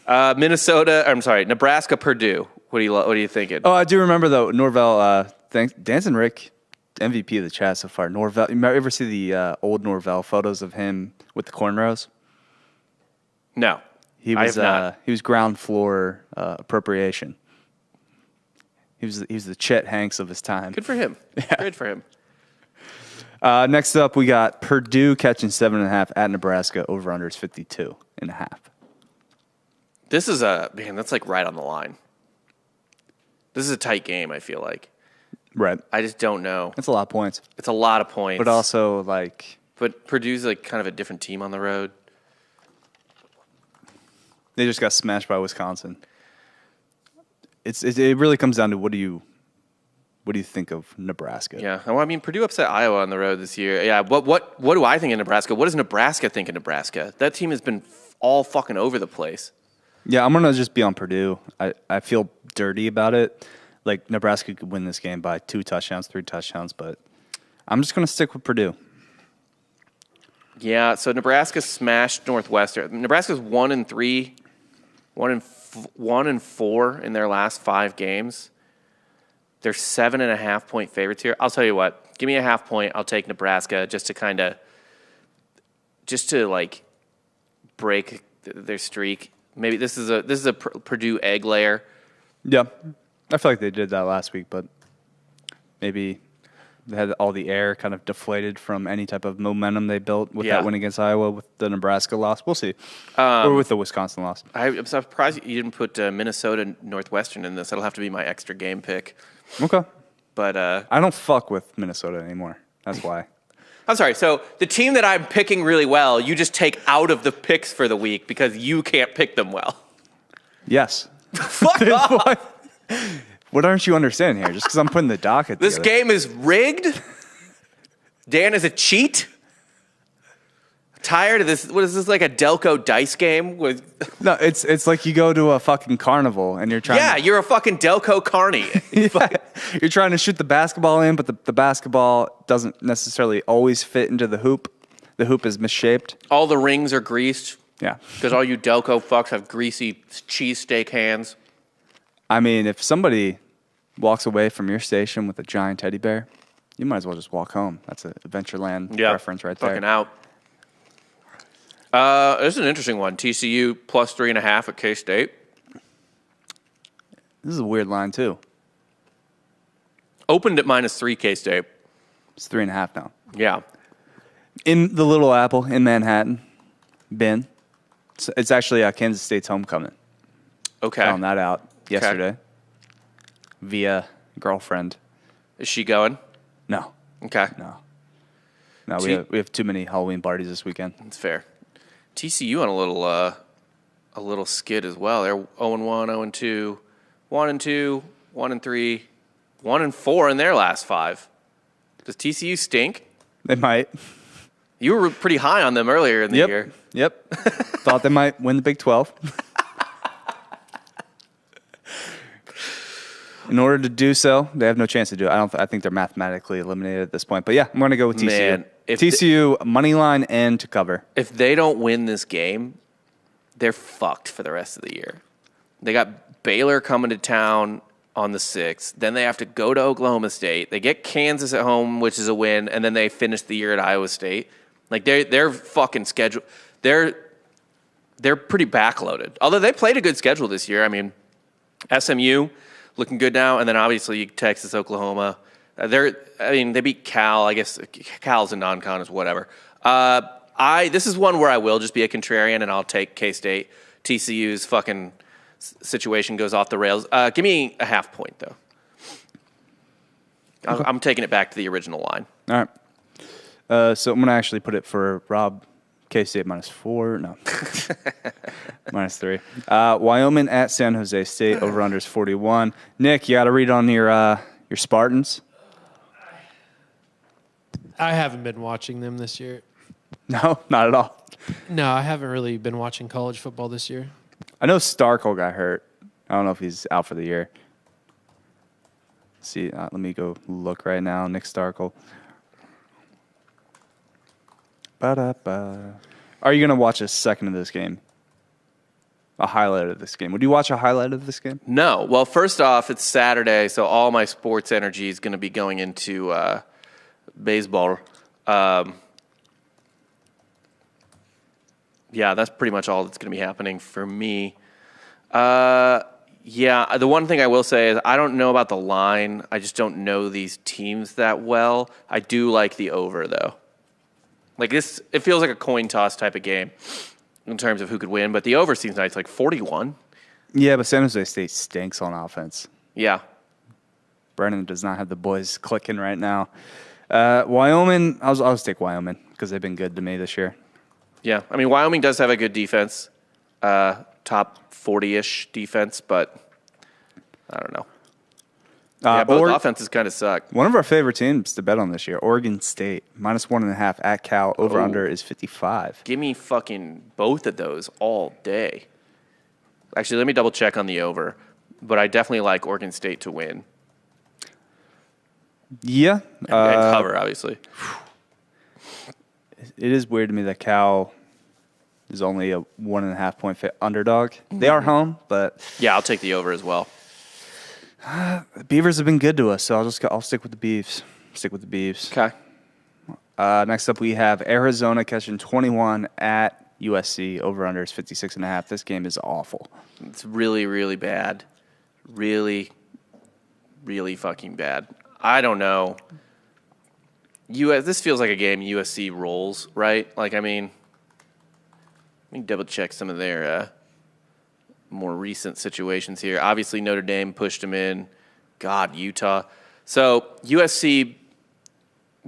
A: Nebraska, Purdue. What are you thinking?
B: Oh, I do remember though, Norvell, Dancing Rick, MVP of the chat so far. Norvell, you ever see the old Norvell photos of him with the cornrows?
A: No.
B: He was ground floor appropriation. He was the Chet Hanks of his time.
A: Good for him.
B: Yeah.
A: Good for him.
B: Next up, we got Purdue catching 7.5 at Nebraska. Over under is 52.5.
A: This is that's right on the line. This is a tight game, I feel like.
B: Right.
A: I just don't know.
B: That's a lot of points.
A: It's a lot of points.
B: But also,
A: But Purdue's kind of a different team on the road.
B: They just got smashed by Wisconsin. It really comes down to what do you think of Nebraska?
A: Yeah. Well, I mean, Purdue upset Iowa on the road this year. Yeah. What do I think of Nebraska? What does Nebraska think of Nebraska? That team has been all fucking over the place.
B: Yeah, I'm gonna just be on Purdue. I feel dirty about it. Nebraska could win this game by 2 touchdowns, 3 touchdowns, but I'm just gonna stick with Purdue. Yeah.
A: So Nebraska smashed Northwestern. Nebraska's 1-3, 1-4 1-4 in their last 5 games. They're 7.5-point favorites here. I'll tell you what. Give me a half point. I'll take Nebraska just to break their streak. Maybe this is a Purdue egg layer.
B: Yeah, I feel like they did that last week, but maybe they had all the air kind of deflated from any type of momentum they built with that win against Iowa with the Nebraska loss. We'll see. Or with the Wisconsin loss.
A: I'm surprised you didn't put Minnesota Northwestern in this. That'll have to be my extra game pick.
B: Okay.
A: But
B: I don't fuck with Minnesota anymore. That's why.
A: I'm sorry. So the team that I'm picking really well, you just take out of the picks for the week because you can't pick them well.
B: Yes.
A: Fuck off.
B: What aren't you understanding here? Just because I'm putting the docket
A: This
B: together.
A: game is rigged. Dan is a cheat. Tired of this. What is this, like a Delco dice game?
B: No, it's like you go to a fucking carnival and you're trying.
A: Yeah, you're a fucking Delco carny.
B: You're trying to shoot the basketball in, but the basketball doesn't necessarily always fit into the hoop. The hoop is misshaped.
A: All the rings are greased.
B: Yeah.
A: Because all you Delco fucks have greasy cheesesteak hands.
B: I mean, if somebody walks away from your station with a giant teddy bear, you might as well just walk home. That's an Adventureland reference right there.
A: Fucking out. This is an interesting one. TCU plus 3.5 at K-State.
B: This is a weird line, too.
A: Opened at -3 K-State.
B: It's 3.5 now.
A: Yeah.
B: In the Little Apple in Manhattan, Ben. It's actually Kansas State's homecoming.
A: Okay.
B: Found that out yesterday via girlfriend.
A: Is she going?
B: No.
A: Okay.
B: No, we have too many Halloween parties this weekend.
A: That's fair. TCU on a little skid as well. They're 0-1, 0-2, 1-2, 1-3, 1-4 in their last 5. Does TCU stink?
B: They might.
A: You were pretty high on them earlier in the year.
B: Yep. Thought they might win the Big 12. In order to do so, they have no chance to do it. I think they're mathematically eliminated at this point. But yeah, I'm going to go with TCU.
A: Man,
B: TCU money line and to cover.
A: If they don't win this game, they're fucked for the rest of the year. They got Baylor coming to town on the 6th. Then they have to go to Oklahoma State. They get Kansas at home, which is a win, and then they finish the year at Iowa State. Like they're fucking schedule. They're pretty backloaded. Although they played a good schedule this year. I mean, SMU looking good now, and then obviously Texas, Oklahoma. They beat Cal. I guess Cal's a non-con is whatever. This is one where I will just be a contrarian, and I'll take K-State. TCU's fucking situation goes off the rails. Give me a half point, though. Okay. I'm taking it back to the original line.
B: All right. So I'm going to actually put it for Rob. K-State -4. No. -3. Wyoming at San Jose State. Over-under is 41. Nick, you got to read on your Spartans?
D: I haven't been watching them this year.
B: No, not at all.
D: No, I haven't really been watching college football this year.
B: I know Starkle got hurt. I don't know if he's out for the year. Let's see, let me go look right now. Nick Starkle. Ba-da-ba. Are you going to watch a second of this game? A highlight of this game? Would you watch a highlight of this game?
A: No. Well, first off, it's Saturday, so all my sports energy is going to be going into baseball. Yeah, that's pretty much all that's going to be happening for me. Yeah, the one thing I will say is I don't know about the line. I just don't know these teams that well. I do like the over, though. Like this, it feels like a coin toss type of game in terms of who could win, but the over seems nice, like 41.
B: Yeah, but San Jose State stinks on offense.
A: Yeah.
B: Brennan does not have the boys clicking right now. Wyoming, I'll just take Wyoming because they've been good to me this year.
A: Yeah, I mean, Wyoming does have a good defense, top 40-ish defense, but I don't know. Yeah, both offenses kind of suck.
B: One of our favorite teams to bet on this year, Oregon State, -1.5 at Cal. Over-under is 55.
A: Give me fucking both of those all day. Actually, let me double-check on the over, but I definitely like Oregon State to win.
B: Yeah.
A: And cover, obviously.
B: It is weird to me that Cal is only a 1.5 point underdog. They are home, but
A: Yeah, I'll take the over as well.
B: the Beavers have been good to us, so I'll stick with the Beavs. Stick with the Beavs.
A: Okay.
B: Next up, we have Arizona catching 21 at USC. Over-under is 56.5. This game is awful.
A: It's really, really bad. Really, really fucking bad. I don't know. This feels like a game USC rolls, right? Like, I mean, let me double check some of their more recent situations here. Obviously, Notre Dame pushed them in. God, Utah. So USC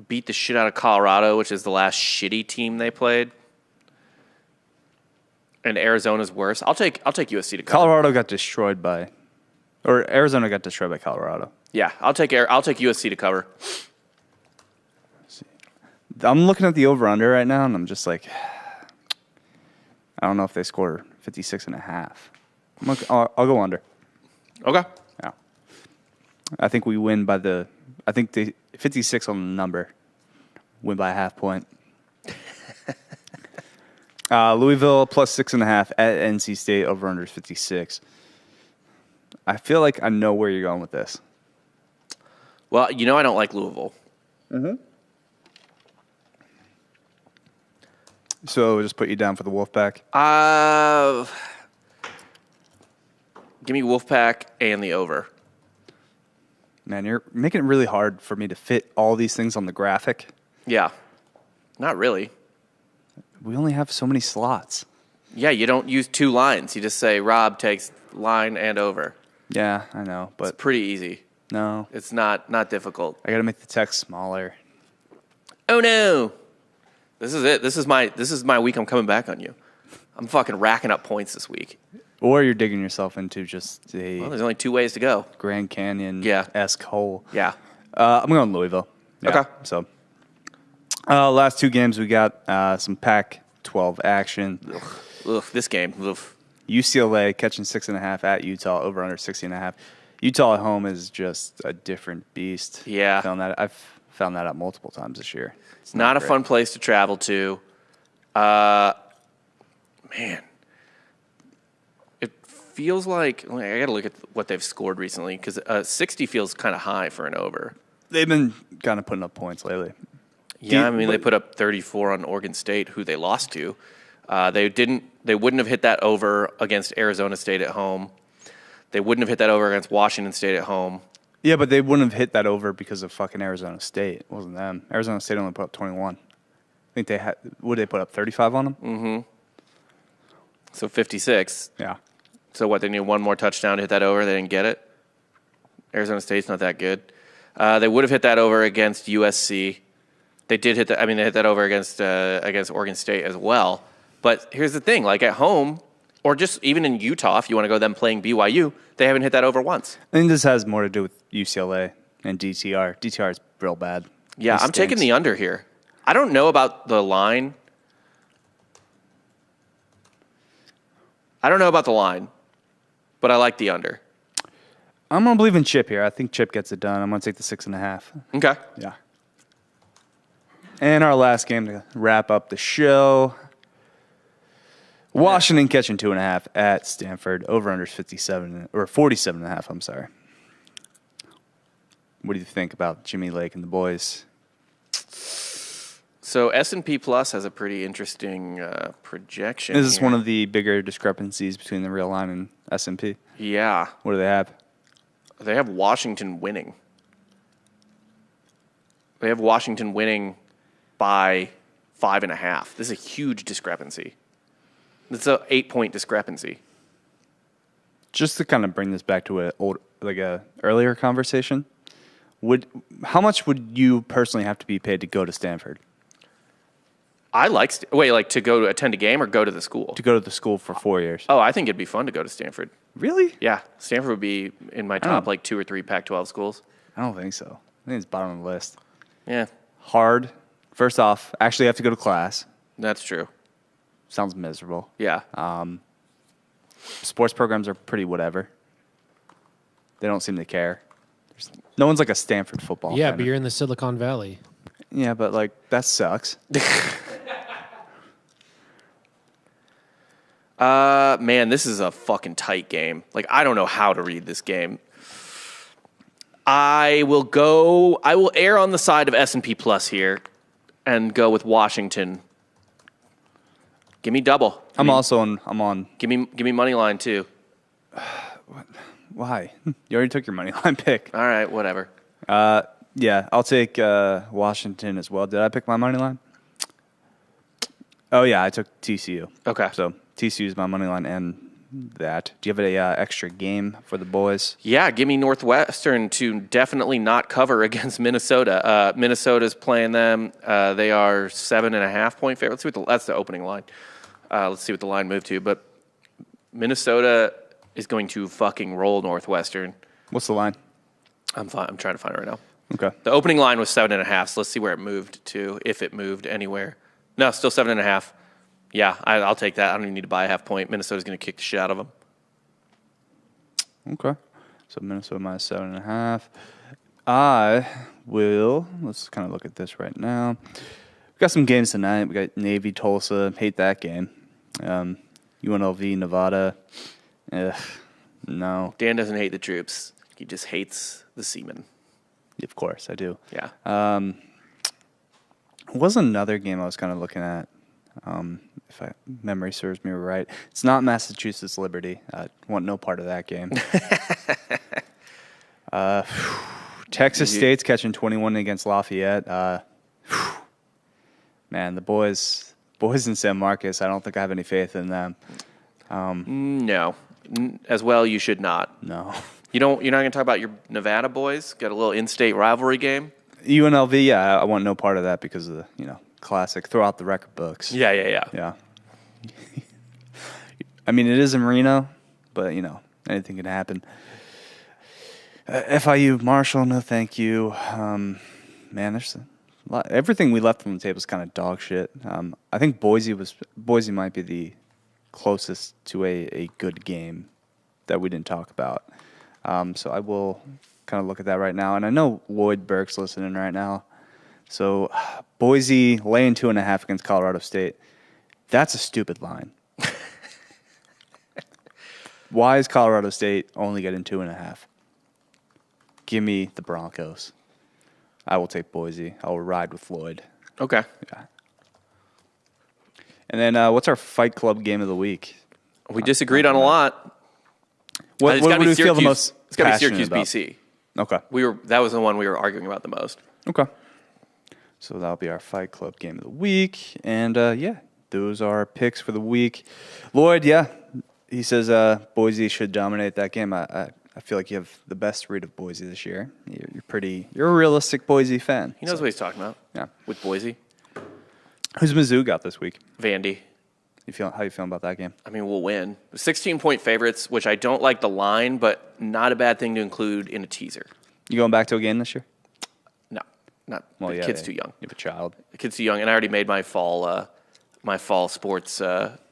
A: beat the shit out of Colorado, which is the last shitty team they played. And Arizona's worse. I'll take USC to cover.
B: Colorado got destroyed by, or Arizona got destroyed by Colorado.
A: Yeah, I'll take USC to cover.
B: I'm looking at the over-under right now, and I'm just like, I don't know if they score 56.5. I'll go under.
A: Okay.
B: Yeah. I think we win by I think the 56 on the number. Win by a half point. Louisville plus 6.5 at NC State. Over-under is 56. I feel like I know where you're going with this.
A: Well, you know I don't like Louisville.
B: So we'll just put you down for the Wolfpack.
A: Give me Wolfpack and the over.
B: Man, you're making it really hard for me to fit all these things on the graphic.
A: Yeah. Not really.
B: We only have so many slots.
A: Yeah, you don't use two lines. You just say Rob takes line and over.
B: Yeah, I know, but
A: It's pretty easy.
B: no.
A: It's not difficult.
B: I got to make the text smaller.
A: Oh no. This is it. This is my week I'm coming back on you. I'm fucking racking up points this week.
B: Or you're digging yourself into just a
A: Well, there's only 2 ways to go.
B: Grand Canyon-esque hole.
A: Yeah.
B: I'm going Louisville. Yeah,
A: Okay.
B: So, last 2 games, we got some Pac-12 action.
A: Ugh, this game. Ugh.
B: UCLA catching 6.5 at Utah, over under 60.5. Utah at home is just a different beast.
A: Yeah.
B: I've found that out multiple times this year.
A: It's not a
B: great.
A: fun place to travel to. Man. It feels like I got to look at what they've scored recently because 60 feels kind of high for an over.
B: They've been kind of putting up points lately.
A: Yeah, I mean they put up 34 on Oregon State, who they lost to. They wouldn't have hit that over against Arizona State at home. They wouldn't have hit that over against Washington State at home.
B: Yeah, but they wouldn't have hit that over because of fucking Arizona State. It wasn't them. Arizona State only put up 21. I think they would they put up 35 on them?
A: Mm-hmm. So 56.
B: Yeah.
A: So what, they need one more touchdown to hit that over? They didn't get it? Arizona State's not that good. They would have hit that over against USC. They did hit that. I mean, they hit that over against Oregon State as well. But here's the thing: like at home, or just even in Utah, if you want to go them playing BYU, they haven't hit that over once.
B: I think this has more to do with UCLA and DTR. DTR is real bad.
A: Yeah, I'm taking the under here. I don't know about the line. But I like the under.
B: I'm gonna believe in Chip here. I think Chip gets it done. I'm gonna take the 6.5.
A: Okay.
B: Yeah. And our last game to wrap up the show. Washington catching 2.5 at Stanford. Over under 57 or 47.5. I'm sorry. What do you think about Jimmy Lake and the boys?
A: So S&P Plus has a pretty interesting projection.
B: Is this
A: here.
B: one of the bigger discrepancies between the real line and S&P?
A: Yeah.
B: What do they have?
A: They have Washington winning. They have Washington winning by 5.5. This is a huge discrepancy. It's an 8-point discrepancy.
B: Just to kind of bring this back to a earlier conversation, how much would you personally have to be paid to go to Stanford?
A: I like to go to attend a game or go to the school.
B: To go to the school for 4 years.
A: Oh, I think it'd be fun to go to Stanford.
B: Really?
A: Yeah, Stanford would be in my top 2 or 3 Pac-12 schools.
B: I don't think so. I think it's bottom of the list.
A: Yeah,
B: Hard. First off, actually have to go to class.
A: that's true.
B: Sounds miserable.
A: Yeah.
B: Sports programs are pretty whatever. They don't seem to care. No one's like a Stanford football
D: Yeah,
B: fan.
D: but you're in the Silicon Valley.
B: Yeah, but like that sucks.
A: Man, this is a fucking tight game. Like, I don't know how to read this game. I will err on the side of S&P Plus here and go with Washington. Give me double.
B: I'm on.
A: Give me money line too.
B: Why? You already took your money line pick.
A: All right, whatever.
B: Yeah, I'll take Washington as well. Did I pick my money line? Oh yeah, I took TCU.
A: Okay.
B: So TCU is my money line and that. Do you have a extra game for the boys?
A: Yeah, give me Northwestern to definitely not cover against Minnesota. Minnesota's playing them. They are 7.5 point favorite. Let's see that's the opening line. Let's see what the line moved to. But Minnesota is going to fucking roll Northwestern.
B: What's the line?
A: I'm trying to find it right now.
B: Okay.
A: The opening line was 7.5. So let's see where it moved to, if it moved anywhere. No, still 7.5. Yeah, I'll take that. I don't even need to buy a half point. Minnesota's going to kick the shit out of them.
B: Okay. So Minnesota minus 7.5. Let's kind of look at this right now. We got some games tonight. We got Navy, Tulsa. Hate that game. UNLV, Nevada. No.
A: Dan doesn't hate the troops. He just hates the seamen.
B: Of course, I do.
A: Yeah.
B: Was another game I was kind of looking at. If memory serves me right, it's not Massachusetts Liberty. I want no part of that game. Texas State's catching 21 against Lafayette. Man, the boys in San Marcos. I don't think I have any faith in them.
A: No. As well, you should not.
B: No.
A: You're not going to talk about your Nevada boys? Got a little in-state rivalry game?
B: UNLV, yeah, I want no part of that because of the classic throw out the record books.
A: Yeah.
B: Yeah. I mean, it is in Reno, but anything can happen. FIU, Marshall, no thank you. Man, there's a lot. Everything we left on the table is kind of dog shit. I think Boise might be the closest to a good game that we didn't talk about. So I will kind of look at that right now. And I know Lloyd Burke's listening right now. So Boise laying 2.5 against Colorado State. That's a stupid line. Why is Colorado State only getting 2.5? Give me the Broncos. I will take Boise. I will ride with Lloyd.
A: Okay.
B: Yeah. And then what's our Fight Club game of the week?
A: We disagreed on a lot.
B: What do you feel the most
A: It's got to be
B: passionate
A: Syracuse,
B: about?
A: BC.
B: Okay.
A: That was the one we were arguing about the most.
B: Okay. So that'll be our Fight Club game of the week. And, those are our picks for the week. Lloyd, he says Boise should dominate that game. I feel like you have the best read of Boise this year. You're a realistic Boise fan.
A: He knows what he's talking about.
B: Yeah.
A: With Boise.
B: Who's Mizzou got this week?
A: Vandy.
B: How you feeling about that game?
A: I mean, we'll win. 16-point favorites, which I don't like the line, but not a bad thing to include in a teaser.
B: You going back to a game this year?
A: No, not.
B: Well,
A: The kid's too young.
B: You have a child.
A: The kid's too young, and I already made my fall sports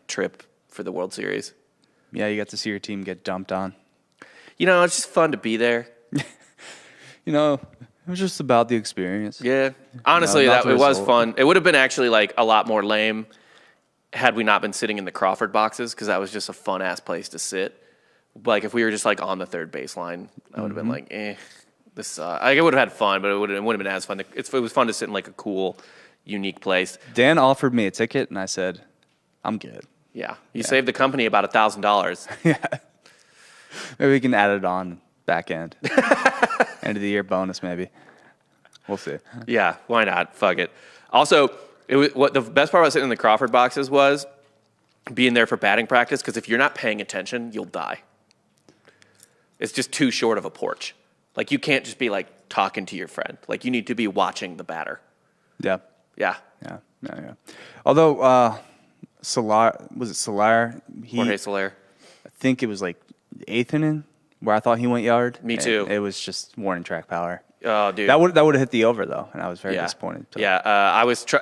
A: trip for the World Series.
B: Yeah, you got to see your team get dumped on.
A: It's just fun to be there.
B: It was just about the experience.
A: Yeah. Honestly,
B: not
A: it
B: the
A: was
B: result.
A: fun. It would have been actually like a lot more lame had we not been sitting in the Crawford boxes, because that was just a fun ass place to sit. Like if we were just like on the third baseline, I would have been like, this. I would have had fun, but it wouldn't have been as fun. It was fun to sit in like a cool, unique place.
B: Dan offered me a ticket, and I said, "I'm good."
A: Yeah, you saved the company about $1,000.
B: Yeah. Maybe we can add it on back end. End of the year bonus, maybe. We'll see.
A: Yeah, why not? Fuck it. Also, what the best part about sitting in the Crawford boxes was being there for batting practice, because if you're not paying attention, you'll die. It's just too short of a porch. Like, you can't just be, like, talking to your friend. Like, you need to be watching the batter.
B: Yeah.
A: Yeah.
B: Yeah. Although, Solar, was it Solar?
A: Jorge Soler.
B: I think it was like the 8th inning where I thought he went yard.
A: Me too.
B: It was just warning track power.
A: Oh, dude.
B: That would have hit the over, though, and I was very disappointed. So.
A: Yeah,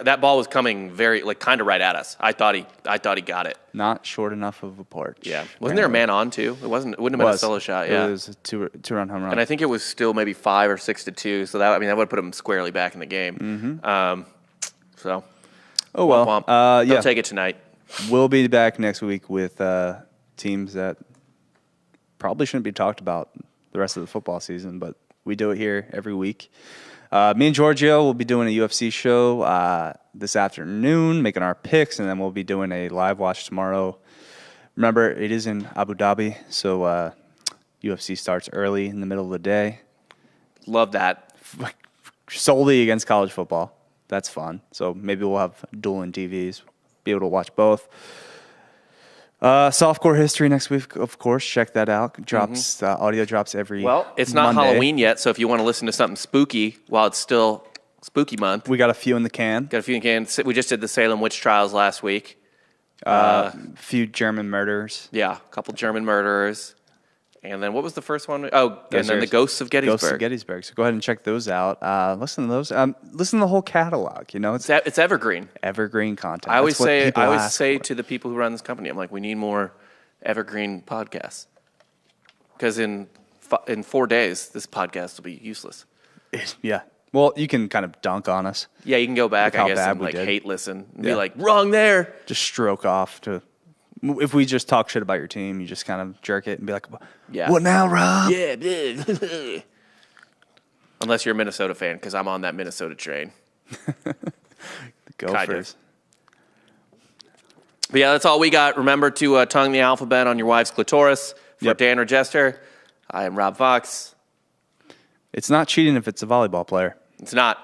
A: that ball was coming kind of right at us. I thought he got it.
B: Not short enough of a porch.
A: Yeah. Wasn't there a man on, too? It wouldn't have been a solo shot, yeah.
B: It was a two-run home run.
A: And I think it was still maybe 5 or 6-2, so that would have put him squarely back in the game.
B: Mm-hmm.
A: So.
B: Oh, well.
A: They'll take it tonight.
B: We'll be back next week with teams that probably shouldn't be talked about the rest of the football season, but we do it here every week. Me and Giorgio will be doing a UFC show this afternoon, making our picks, and then we'll be doing a live watch tomorrow. Remember, it is in Abu Dhabi, so UFC starts early in the middle of the day.
A: Love that.
B: Solely against college football. That's fun. So maybe we'll have dueling TVs, be able to watch both. Softcore history next week, of course. Check that out. Drops audio drops every
A: Well, it's not
B: Monday.
A: Halloween yet, so if you want to listen to something spooky while it's still spooky month,
B: We got a few in the can.
A: got a few in. We just did the Salem witch trials last week.
B: Few German murders.
A: Yeah, a couple German murderers. And then what was the first one? Oh, and then the Ghosts of Gettysburg.
B: Ghosts of Gettysburg. So go ahead and check those out. Listen to those. Listen to the whole catalog. You know, it's
A: It's evergreen.
B: evergreen content.
A: I always
B: That's what
A: say
B: people ask for.
A: to the people who run this company, I'm like, we need more evergreen podcasts. Because in 4 days, this podcast will be useless.
B: Yeah. Well, you can kind of dunk on us.
A: Yeah, you can go back,
B: Look how
A: I guess,
B: bad
A: and
B: we
A: like
B: did.
A: hate listen and be
B: Yeah.
A: like, wrong there.
B: Just stroke off to. If we just talk shit about your team, you just kind of jerk it and be like,
A: Yeah.
B: "What now, Rob?"
A: Yeah. Unless you're a Minnesota fan, because I'm on that Minnesota train.
B: The
A: Kind
B: Gophers.
A: of. But yeah, that's all we got. Remember to tongue the alphabet on your wife's clitoris. For
B: Yep.
A: Dan Regester, I am Rob Fox.
B: It's not cheating if it's a volleyball player.
A: It's not.